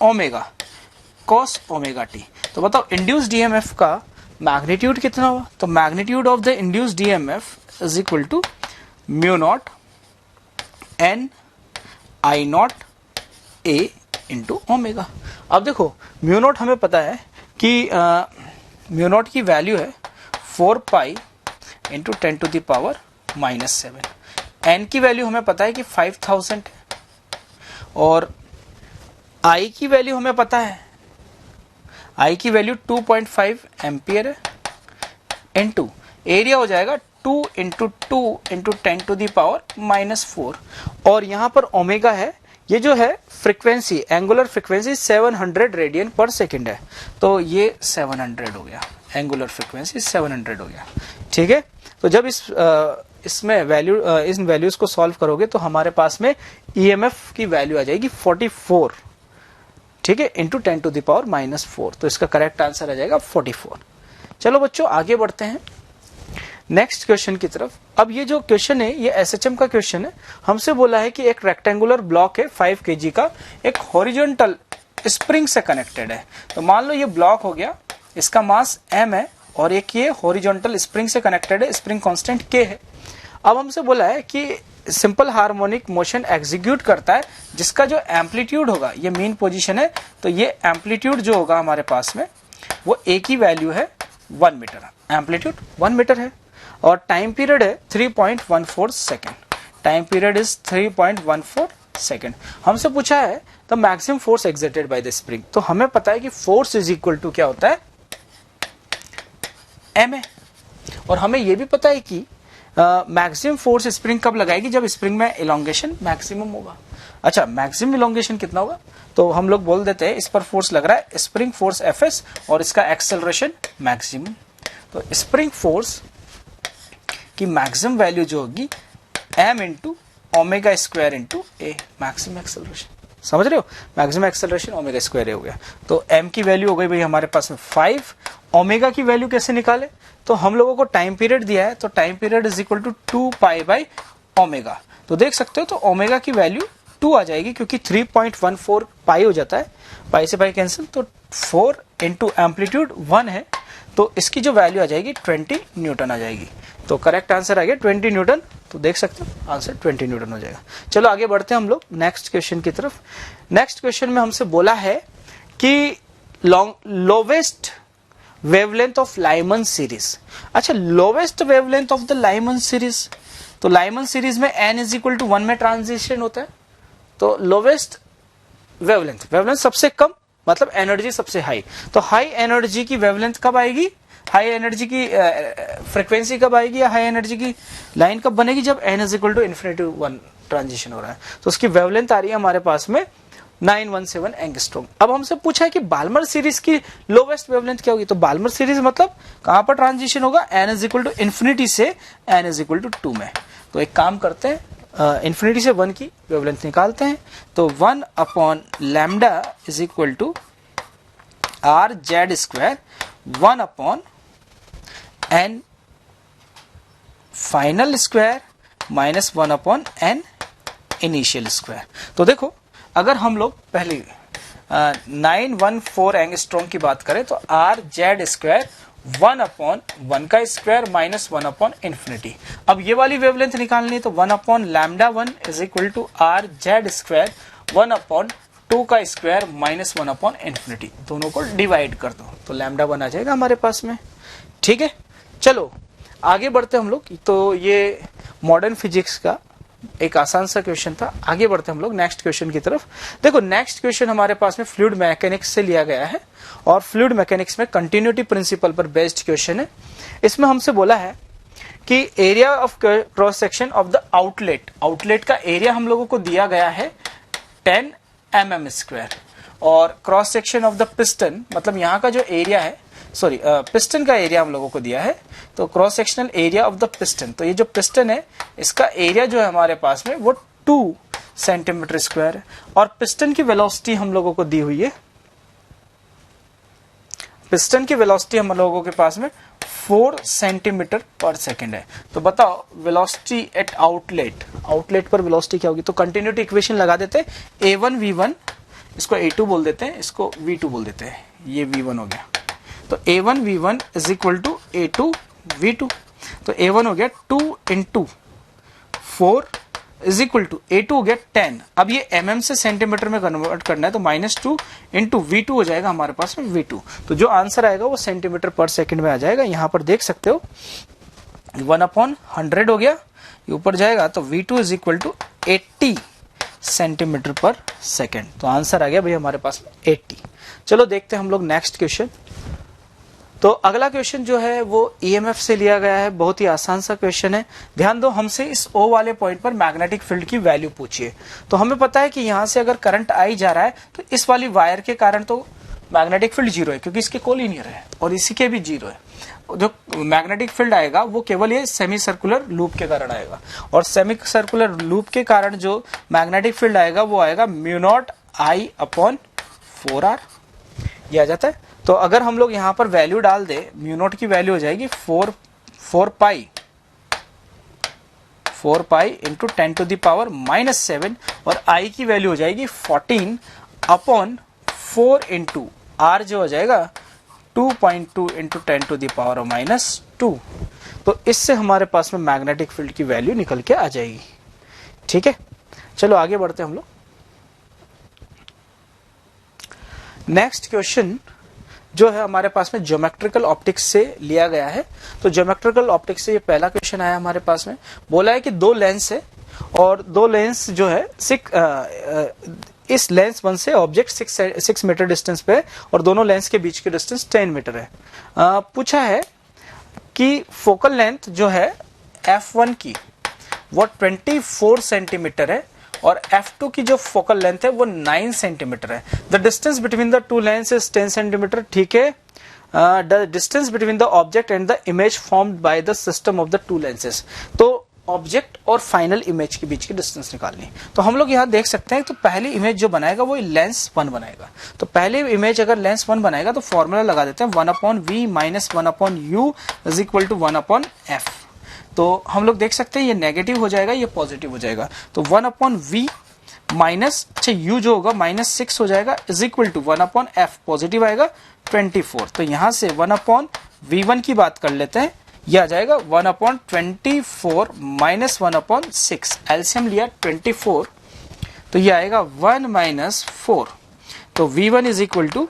omega cos omega T. तो बताओ इंड्यूस्ड ईएमएफ का मैग्नीट्यूड कितना हुआ। तो magnitude of the induced EMF = μ0 N I0 A into omega. अब देखो μ0 हमें पता है कि μ0 की वैल्यू है 4 पाई इंटू 10⁻⁻⁷। n की वैल्यू हमें पता है कि 5000 है और I की वैल्यू हमें पता है, I की वैल्यू 2.5 एम्पियर है, इनटू एरिया हो जाएगा 2 into 2 into 10 to the power -4, और यहां पर ओमेगा है, ये जो है frequency, angular frequency 700 radian per second है, तो ये 700 हो गया, एंगुलर फ्रीक्वेंसी 700 हो गया। ठीक है, तो जब इसमें वैल्यू, इन वैल्यूज को सॉल्व करोगे तो हमारे पास में ईएमएफ की वैल्यू आ जाएगी 44, ठीक है, इंटू 10 टू द पावर -4, तो इसका करेक्ट आंसर आ जाएगा 44। चलो बच्चों आगे बढ़ते हैं नेक्स्ट क्वेश्चन की तरफ। अब ये जो क्वेश्चन है ये एसएचएम का क्वेश्चन है। हमसे बोला है कि एक रेक्टेंगुलर ब्लॉक है 5 kg का, एक हॉरिजॉन्टल स्प्रिंग से कनेक्टेड है। तो मान लो ये ब्लॉक हो गया, इसका मास m है और एक ये हॉरिजॉन्टल स्प्रिंग से कनेक्टेड है, स्प्रिंग कांस्टेंट k है। अब हमसे बोला है कि सिंपल हार्मोनिक मोशन एग्जीक्यूट करता है जिसका जो एम्पलीट्यूड होगा, ये मीन पोजीशन है, तो ये एम्पलीट्यूड जो होगा हमारे पास में वो a की वैल्यू है 1 मीटर, एम्पलीट्यूड 1 मीटर है, और टाइम पीरियड है 3.14 second, time period is 3.14 second. हमसे पूछा है the maximum force exerted by the spring, तो हमें पता है कि फोर्स इज इक्वल टू क्या होता है, m है, और हमें यह भी पता है कि मैक्सिमम फोर्स स्प्रिंग कब लगाएगी, जब स्प्रिंग में इलोंगेशन मैक्सिमम होगा। अच्छा, मैक्सिमम इलोंगेशन कितना होगा, तो हम लोग बोल देते हैं इस पर फोर्स लग रहा है स्प्रिंग फोर्स Fs और इसका एक्सेलरेशन मैक्सिमम, तो स्प्रिंग फोर्स की मैक्सिमम वैल्यू जो होगी m into omega square into a, maximum acceleration, समझ रहे हो, मैक्सिमम एक्सेलरेशन ओमेगा स्क्वायर हो गया। तो m की वैल्यू हो गई भाई हमारे पास में 5, ओमेगा की वैल्यू कैसे निकाले, तो हम लोगों को टाइम पीरियड दिया है, तो time period is equal to 2 pi by omega, तो देख सकते हो तो ओमेगा की वैल्यू 2 आ जाएगी, क्योंकि 3.14 पाई हो जाता है, पाई से पाई कैंसिल, तो 4 इंटू एम्पलीट्यूड 1 है, तो इसकी जो वैल्यू आ जाएगी 20 न्यूटन आ जाएगी, तो करेक्ट आंसर आ गया 20 न्यूटन, तो देख सकते हो आंसर 20 न्यूटन हो जाएगा। चलो आगे बढ़ते हैं हम लोग नेक्स्ट क्वेश्चन की तरफ। नेक्स्ट क्वेश्चन में हमसे बोला है कि lowest wavelength of Lyman series. अच्छा, lowest wavelength of the Lyman series, तो लाइमन सीरीज में n इज इक्वल टू 1 में ट्रांजिशन होता है, तो लोवेस्ट वेवलेंथ सबसे कम मतलब एनर्जी सबसे हाई, तो हाई एनर्जी की वेवलेंथ कब आएगी, हाई एनर्जी की फ्रीक्वेंसी कब आएगी, या हाई एनर्जी की लाइन कब बनेगी, जब n is equal to infinity 1 transition हो रहा है, तो उसकी वेवलेंथ आ रही है हमारे पास में 917 एंगस्ट्रॉम। अब हमसे पूछा है कि बाल्मर सीरीज की लोवेस्ट वेवलेंथ क्या होगी, तो बाल्मर सीरीज मतलब कहां पर ट्रांजिशन होगा, n is equal to infinity से n इज इक्वल टू 2 में। तो एक काम करते हैं, इन्फिनिटी से 1 की वेवलेंथ निकालते हैं, तो 1 upon lambda is equal to R Z square 1 upon N final square minus 1 upon N initial square. तो देखो अगर हम लोग पहले 914 एंगस्ट्रॉम की बात करें तो आर जेड स्क्वायर 1 अपॉन 1 का स्क्वायर माइनस 1 अपॉन इन्फिनिटी। अब ये वाली वेवलेंथ निकालनी है तो 1 upon lambda 1 is equal to R Z square 1 upon 2 का स्क्वायर माइनस 1 अपॉन इन्फिनिटी, दोनों को डिवाइड कर दो तो लैम्डा 1 आ जाएगा हमारे पास में। ठीक है, चलो आगे बढ़ते हम लोग। तो ये मॉडर्न फिजिक्स का एक आसान सा क्वेश्चन था। आगे बढ़ते हम लोग नेक्स्ट क्वेश्चन की तरफ। देखो नेक्स्ट क्वेश्चन हमारे पास में फ्लूइड मैकेनिक्स से लिया गया है और फ्लूइड मैकेनिक्स में कंटिन्यूटी प्रिंसिपल पर बेस्ड क्वेश्चन है। इसमें हमसे बोला है कि area of cross section of the outlet का एरिया हम लोगों को दिया गया है 10 mm स्क्वायर और cross section of the piston मतलब यहाँ का जो एरिया है पिस्टन का एरिया हम लोगों को दिया है, तो cross sectional area of the piston, तो ये जो पिस्टन है इसका एरिया जो है हमारे पास में वो 2 सेंटीमीटर स्क्वायर है और पिस्टन की वेलोसिटी हम लोगों को दी हुई है, पिस्टन की वेलोसिटी हम लोगों के पास में 4 सेंटीमीटर पर सेकेंड है। तो बताओ वेलोसिटी एट आउटलेट पर वेलोसिटी क्या होगी। तो कंटिन्यूटी इक्वेशन लगा देते हैं, a1 v1 इसको a2 बोल देते हैं, इसको v2 बोल देते हैं, ये v1 हो गया। तो a1 v1 is equal to a2 v2, तो a1 हो गया 2 into 4 is equal to a2 हो गया 10। अब ये mm से सेंटीमीटर में कन्वर्ट करना है तो -2 इंटू v2 हो जाएगा हमारे पास में v2। तो जो आंसर आएगा वो सेंटीमीटर पर सेकंड में आ जाएगा। यहां पर देख सकते हो 1/100 हो गया, ये ऊपर जाएगा तो v2 is equal to 80 centimetre per second. तो आंसर आ गया भाई हमारे पास 80। चलो देखते हैं हम लोग नेक्स्ट क्वेश्चन। तो अगला क्वेश्चन जो है वो ईएमएफ से लिया गया है, बहुत ही आसान सा क्वेश्चन है। ध्यान दो, हमसे इस ओ वाले पॉइंट पर मैग्नेटिक फील्ड की वैल्यू पूछिए। तो हमें पता है कि यहां से अगर करंट आई जा रहा है तो इस वाली वायर के कारण तो मैग्नेटिक फील्ड जीरो है, क्योंकि इसके कोलिनियर है, और इसी के भी जीरो है। जो मैग्नेटिक फील्ड आएगा वो केवल ये सेमी सर्कुलर लूप के कारण आएगा, और सेमी सर्कुलर लूप के कारण जो मैग्नेटिक फील्ड आएगा वो आएगा mu not I upon 4r, ये आ जाता है। तो अगर हम लोग यहां पर वैल्यू डाल दे, म्यू नॉट की वैल्यू हो जाएगी 4 पाई इंटू 10⁻⁻7, और आई की वैल्यू हो जाएगी 14 अपॉन 4 इंटू आर जो हो जाएगा 2.2 इंटू 10⁻⁻2। तो इससे हमारे पास में मैग्नेटिक फील्ड की वैल्यू निकल के आ जाएगी। ठीक है, चलो आगे बढ़ते हैं हम लोग। नेक्स्ट क्वेश्चन जो है हमारे पास में ज्योमेट्रिकल ऑप्टिक्स से लिया गया है। तो ज्योमेट्रिकल ऑप्टिक्स से ये पहला क्वेश्चन आया हमारे पास में। बोला है कि दो लेंस है, और दो लेंस जो है इस लेंस 1 से ऑब्जेक्ट 6 मीटर डिस्टेंस पे है, और दोनों लेंस के बीच की डिस्टेंस 10 मीटर है। पूछा है कि फोकल लेंथ जो है f1 की वो 24 सेंटीमीटर है, और f2 की जो फोकल लेंथ है वो 9 सेंटीमीटर है। The distance between the two lens is 10 centimetre. ठीक है, the distance between the object and the image formed by the system of the two lenses. तो ऑब्जेक्ट और फाइनल इमेज के बीच की डिस्टेंस निकालनी। तो हम लोग यहाँ देख सकते हैं, तो पहली इमेज जो बनाएगा वो लेंस 1 बनाएगा। तो पहली इमेज अगर लेंस 1 बनाएगा तो फॉर्मूला लगा देते हैं 1/v minus 1/u is equal to 1/f। तो हम लोग देख सकते हैं ये नेगेटिव हो जाएगा, ये पॉजिटिव हो जाएगा। तो 1/v माइनस, अच्छा u जो होगा -6 हो जाएगा, is equal to 1/f, positive आएगा 24। तो यहां से 1/v1 की बात कर लेते हैं, यह आ जाएगा 1/24 माइनस 1/6। एलसीएम लिया 24, तो यह आएगा 1 माइनस 4। तो v1 is equal to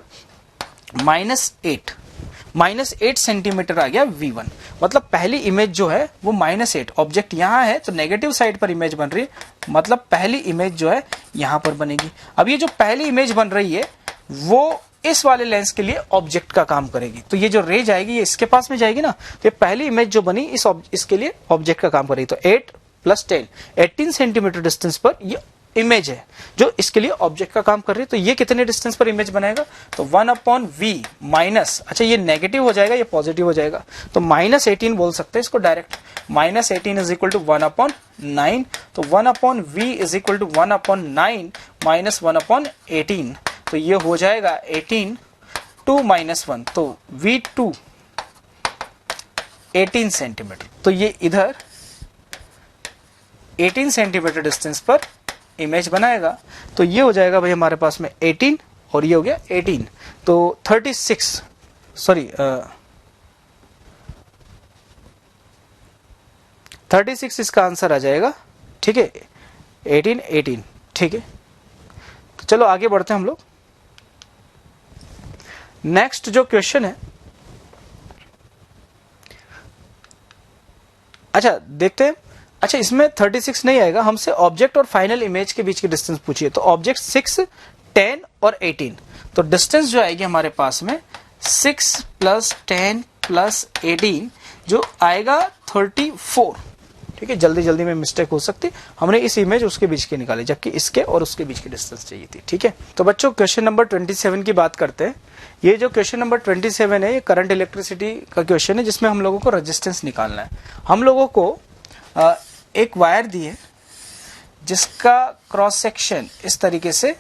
-8, -8 centimetre आ गया v1। मतलब पहली इमेज जो है वो -8, ऑब्जेक्ट यहां है तो नेगेटिव साइड पर इमेज बन रही है, मतलब पहली इमेज जो है यहां पर बनेगी। अब ये जो पहली इमेज बन रही है वो इस वाले लेंस के लिए ऑब्जेक्ट का काम करेगी। तो ये जो रे जाएगी ये इसके पास में जाएगी ना, तो ये पहली इमेज जो बनी इसके लिए ऑब्जेक्ट का काम करेगी। तो 8 + 10, 18 सेंटीमीटर डिस्टेंस पर ये इमेज है जो इसके लिए ऑब्जेक्ट का काम कर रही है। तो ये कितने डिस्टेंस पर इमेज बनाएगा? तो 1/v माइनस, अच्छा ये नेगेटिव हो जाएगा, ये पॉजिटिव हो जाएगा, तो -18 बोल सकते हैं इसको डायरेक्ट। -18 is equal to 1/9। तो 1/v is equal to 1/9 minus 1/18। तो ये हो जाएगा 18, 2 - 1, तो v2 18 सेंटीमीटर। तो ये इधर 18 सेंटीमीटर डिस्टेंस पर इमेज बनाएगा। तो ये हो जाएगा भाई हमारे पास में 18, और ये हो गया 18, तो 36 इसका आंसर आ जाएगा। ठीक है, 18। ठीक है, तो चलो आगे बढ़ते हैं हम लोग। नेक्स्ट जो क्वेश्चन है, अच्छा देखते हैं। अच्छा इसमें 36 नहीं आएगा, हमसे ऑब्जेक्ट और फाइनल इमेज के बीच की डिस्टेंस पूछिए। तो ऑब्जेक्ट 6, 10 और 18, तो डिस्टेंस जो आएगी हमारे पास में 6 + 10 + 18 जो आएगा 34। ठीक है, जल्दी जल्दी में मिस्टेक हो सकती, हमने इस इमेज उसके बीच की निकाली, जबकि इसके और उसके बीच की डिस्टेंस चाहिए थी। ठीक है, तो बच्चों क्वेश्चन नंबर 27 की बात करते हैं। ये जो क्वेश्चन नंबर 27 है ये करंट इलेक्ट्रिसिटी का क्वेश्चन है, जिसमें हम लोगों को रेजिस्टेंस निकालना है। हम लोगों को एक वायर दी है जिसका क्रॉस सेक्शन इस तरीके से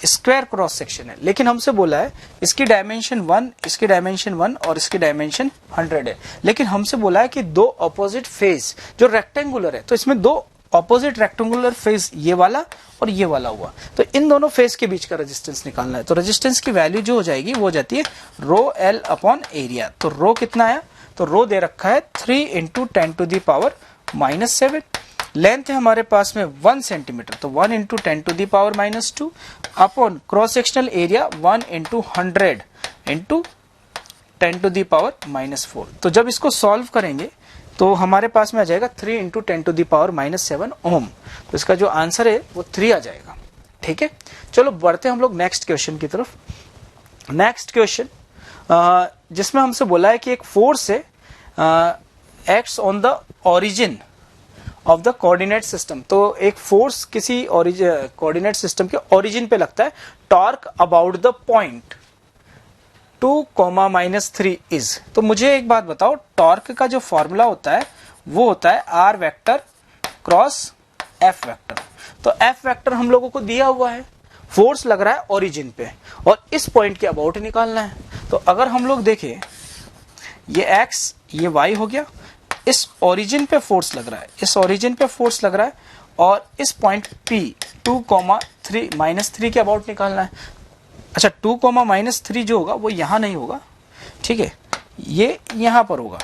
स्क्वायर क्रॉस सेक्शन है, लेकिन हमसे बोला है इसकी डायमेंशन 1, इसकी डायमेंशन 1 और इसकी डायमेंशन 100 है। लेकिन हमसे बोला है कि दो अपोजिट फेज जो रेक्टेंगुलर है, तो इसमें दो अपोजिट रेक्टेंगुलर फेज ये वाला और ये वाला हुआ, तो इन दोनों फेज के बीच का रेजिस्टेंस निकालना है। तो रेजिस्टेंस की वैल्यू जो हो जाएगी वो हो जाती है ρl अपॉन एरिया। तो रो कितना आया? तो रो दे रखा है 3 × 10⁻⁻7। लेंथ है हमारे पास में 1 सेंटीमीटर, तो 1 × 10⁻⁻2 अपॉन क्रॉस सेक्शनल एरिया 1 × 100 × 10⁻⁻4। तो जब इसको सॉल्व करेंगे तो हमारे पास में आ जाएगा 3 इंटू 10⁻⁻7 ओम। तो इसका जो आंसर है वो 3 आ जाएगा। ठीक है, चलो बढ़ते हैं हम लोग नेक्स्ट क्वेश्चन की तरफ। नेक्स्ट क्वेश्चन जिसमें हमसे बोला है कि एक फोर्स है acts on the origin of the coordinate system. तो एक फोर्स किसी कोऑर्डिनेट सिस्टम के ओरिजिन पे लगता है, torque about the point 2, -3 is. तो मुझे एक बात बताओ, टॉर्क का जो फॉर्मूला होता है वो होता है R vector cross F vector. तो एफ वेक्टर हम लोगों को दिया हुआ है, फोर्स लग रहा है ओरिजिन पे और इस पॉइंट के अबाउट निकालना है। तो अगर हम लोग देखें, ये एक्स ये वाई हो गया, इस ओरिजिन पे फोर्स लग रहा है, इस ओरिजिन पे फोर्स लग रहा है और इस पॉइंट P 2, -3 के अबाउट निकालना है। अच्छा, 2, -3 जो होगा वो यहां नहीं होगा, ठीक है, ये यहां पर होगा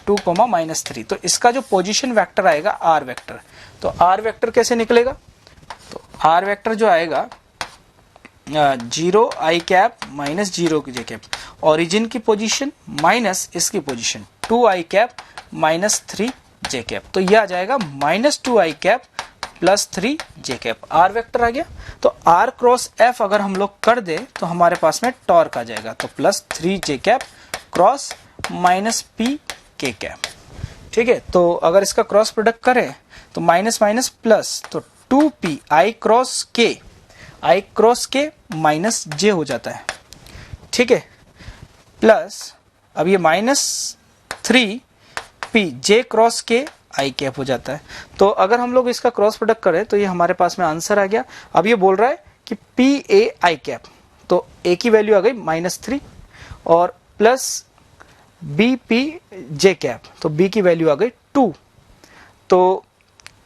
2, -3। तो इसका जो पोजीशन वेक्टर आएगा आर वेक्टर। तो आर वेक्टर कैसे निकलेगा? तो आर वेक्टर जो आएगा 0 i cap minus 0 j cap, origin की पोजीशन माइनस इसकी position 2 i cap minus 3 j cap. तो यह आ जाएगा -2 i cap plus 3 j cap. R vector आ गया। तो आर क्रॉस एफ अगर हम लोग कर दे तो हमारे पास में टॉर्क आ जाएगा। तो plus 3 j cap cross minus p k cap. ठीक है, तो अगर इसका क्रॉस प्रोडक्ट करें तो माइनस माइनस प्लस, तो 2p i cross k minus j हो जाता है। ठीक है, प्लस अब ये -3p j cross k i cap हो जाता है। तो अगर हम लोग इसका क्रॉस प्रोडक्ट करें तो ये हमारे पास में आंसर आ गया। अब ये बोल रहा है कि p a i कैप, तो a की वैल्यू आ गई -3 और plus b p j cap, तो b की वैल्यू आ गई 2। तो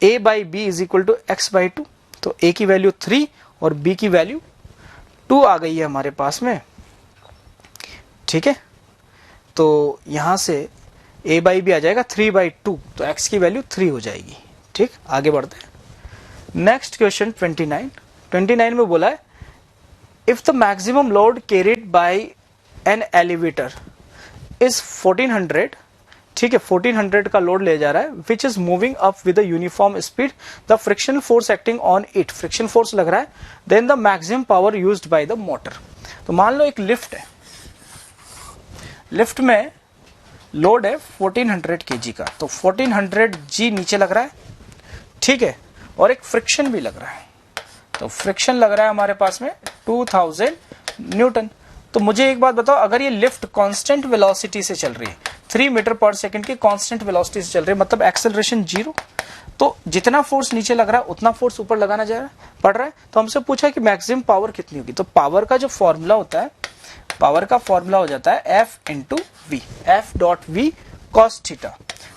a by b is equal to x by 2। तो a की वैल्यू 3 और b की वैल्यू 2 आ गई है हमारे पास में। ठीक है, तो यहां से a बाई b आ जाएगा 3/2, तो x की वैल्यू 3 हो जाएगी। ठीक, आगे बढ़ते हैं। नेक्स्ट क्वेश्चन 29 में बोला है if the maximum load carried by an elevator is 1400, ठीक है, 1400 का लोड ले जा रहा है, which is moving up with uniform speed, the friction force acting on it, friction force लग रहा है, then the maximum power used by the motor. तो मान लो एक लिफ्ट है, लिफ्ट में लोड है 1400 kg का, तो 1400 G नीचे लग रहा है, ठीक है, और एक फ्रिक्शन भी लग रहा है। तो फ्रिक्शन लग रहा है हमारे पास में 2000 न्यूटन। तो मुझे एक बात बताओ, अगर ये लिफ्ट कांस्टेंट वेलोसिटी से चल रही है, 3 मीटर पर सेकंड की कांस्टेंट वेलोसिटी से चल रही है, मतलब एक्सेलरेशन 0, तो जितना फोर्स नीचे लग रहा है उतना फोर्स ऊपर लगाना जा रहा है, पड़ रहा है। तो हमसे पूछा है कि मैक्सिमम पावर कितनी होगी। तो पावर का जो फॉर्मूला होता है, पावर का फॉर्मूला हो जाता है F into V, F dot V cos theta.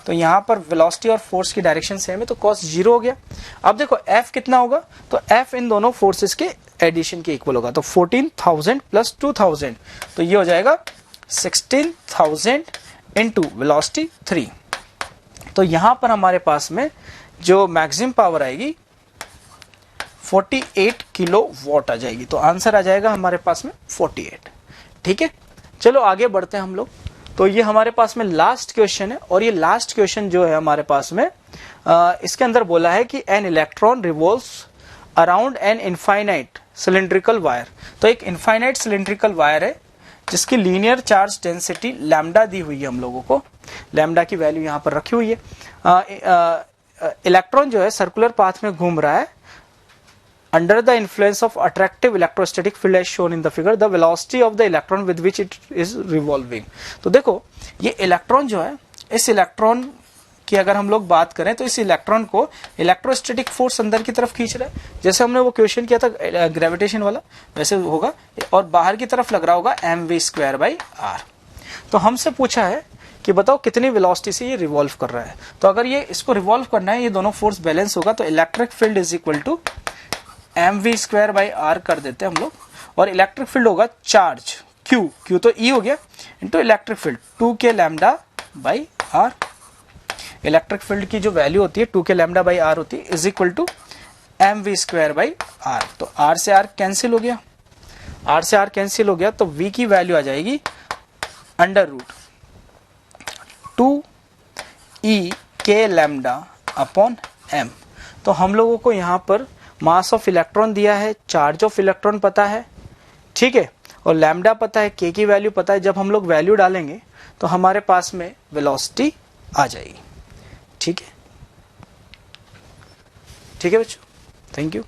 तो यहाँ पर वेलोसिटी और फोर्स की डायरेक्शन सेम है, तो कॉस 0 हो गया। अब देखो F कितना होगा, तो F इन दोनों फोर्सेस के एडिशन के इक्वल होगा। तो 14,000 प्लस 2,000, तो ये हो जाएगा 16,000 इंटू वेलोसिटी 3। तो यहां पर हमारे पास में जो मैक्सिमम पावर आएगी 48 किलो वॉट आ जाएगी। तो आंसर आ जाएगा हमारे पास में 48। ठीक है, चलो आगे बढ़ते हैं हम लोग। तो ये हमारे पास में लास्ट क्वेश्चन है, और ये लास्ट क्वेश्चन जो है हमारे पास में इसके अंदर बोला है कि an electron revolves around an infinite cylindrical wire. तो एक इनफाइनाइट सिलिंड्रिकल वायर है जिसकी लीनियर चार्ज डेंसिटी लैम्डा दी हुई है हम लोगों को, लैम्डा की वैल्यू यहाँ पर रखी हुई है। इलेक्ट्रॉन जो है सर्कुलर पाथ में घूम रहा है under the influence of attractive electrostatic field as shown in the figure, the velocity of the electron with which it is revolving. तो देखो ये इलेक्ट्रॉन जो है, इस इलेक्ट्रॉन की अगर हम लोग बात करें तो इस इलेक्ट्रॉन को इलेक्ट्रोस्टैटिक फोर्स अंदर की तरफ खींच रहा है, जैसे हमने वो क्वेश्चन किया था ग्रेविटेशन वाला, वैसे होगा, और बाहर की तरफ लग रहा होगा mv²/r। तो हमसे पूछा है कि बताओ कितनी वेलोसिटी से ये रिवॉल्व कर रहा है। तो अगर ये इसको रिवॉल्व करना है, ये दोनों फोर्स बैलेंस होगा, तो electric field is equal to mv²/r कर देते हैं हम लोग, और इलेक्ट्रिक फील्ड होगा चार्ज q तो E हो गया, into electric field 2k λ/r। Electric field की जो वैल्यू होती है 2k λ/r होती है, इज इक्वल टू mv²/r। तो r से r कैंसिल हो गया, r से r कैंसिल हो गया, तो v की वैल्यू आ जाएगी √2 ई के लैम्डा अपॉन एम। तो हम लोगों को यहाँ पर मास ऑफ इलेक्ट्रॉन दिया है, चार्ज ऑफ इलेक्ट्रॉन पता है, ठीक है, और लैम्डा पता है, के की वैल्यू पता है। जब हम लोग वैल्यू डालेंगे तो हमारे पास में वेलोसिटी आ जाएगी। ठीक है, ठीक है बच्चों, थैंक यू।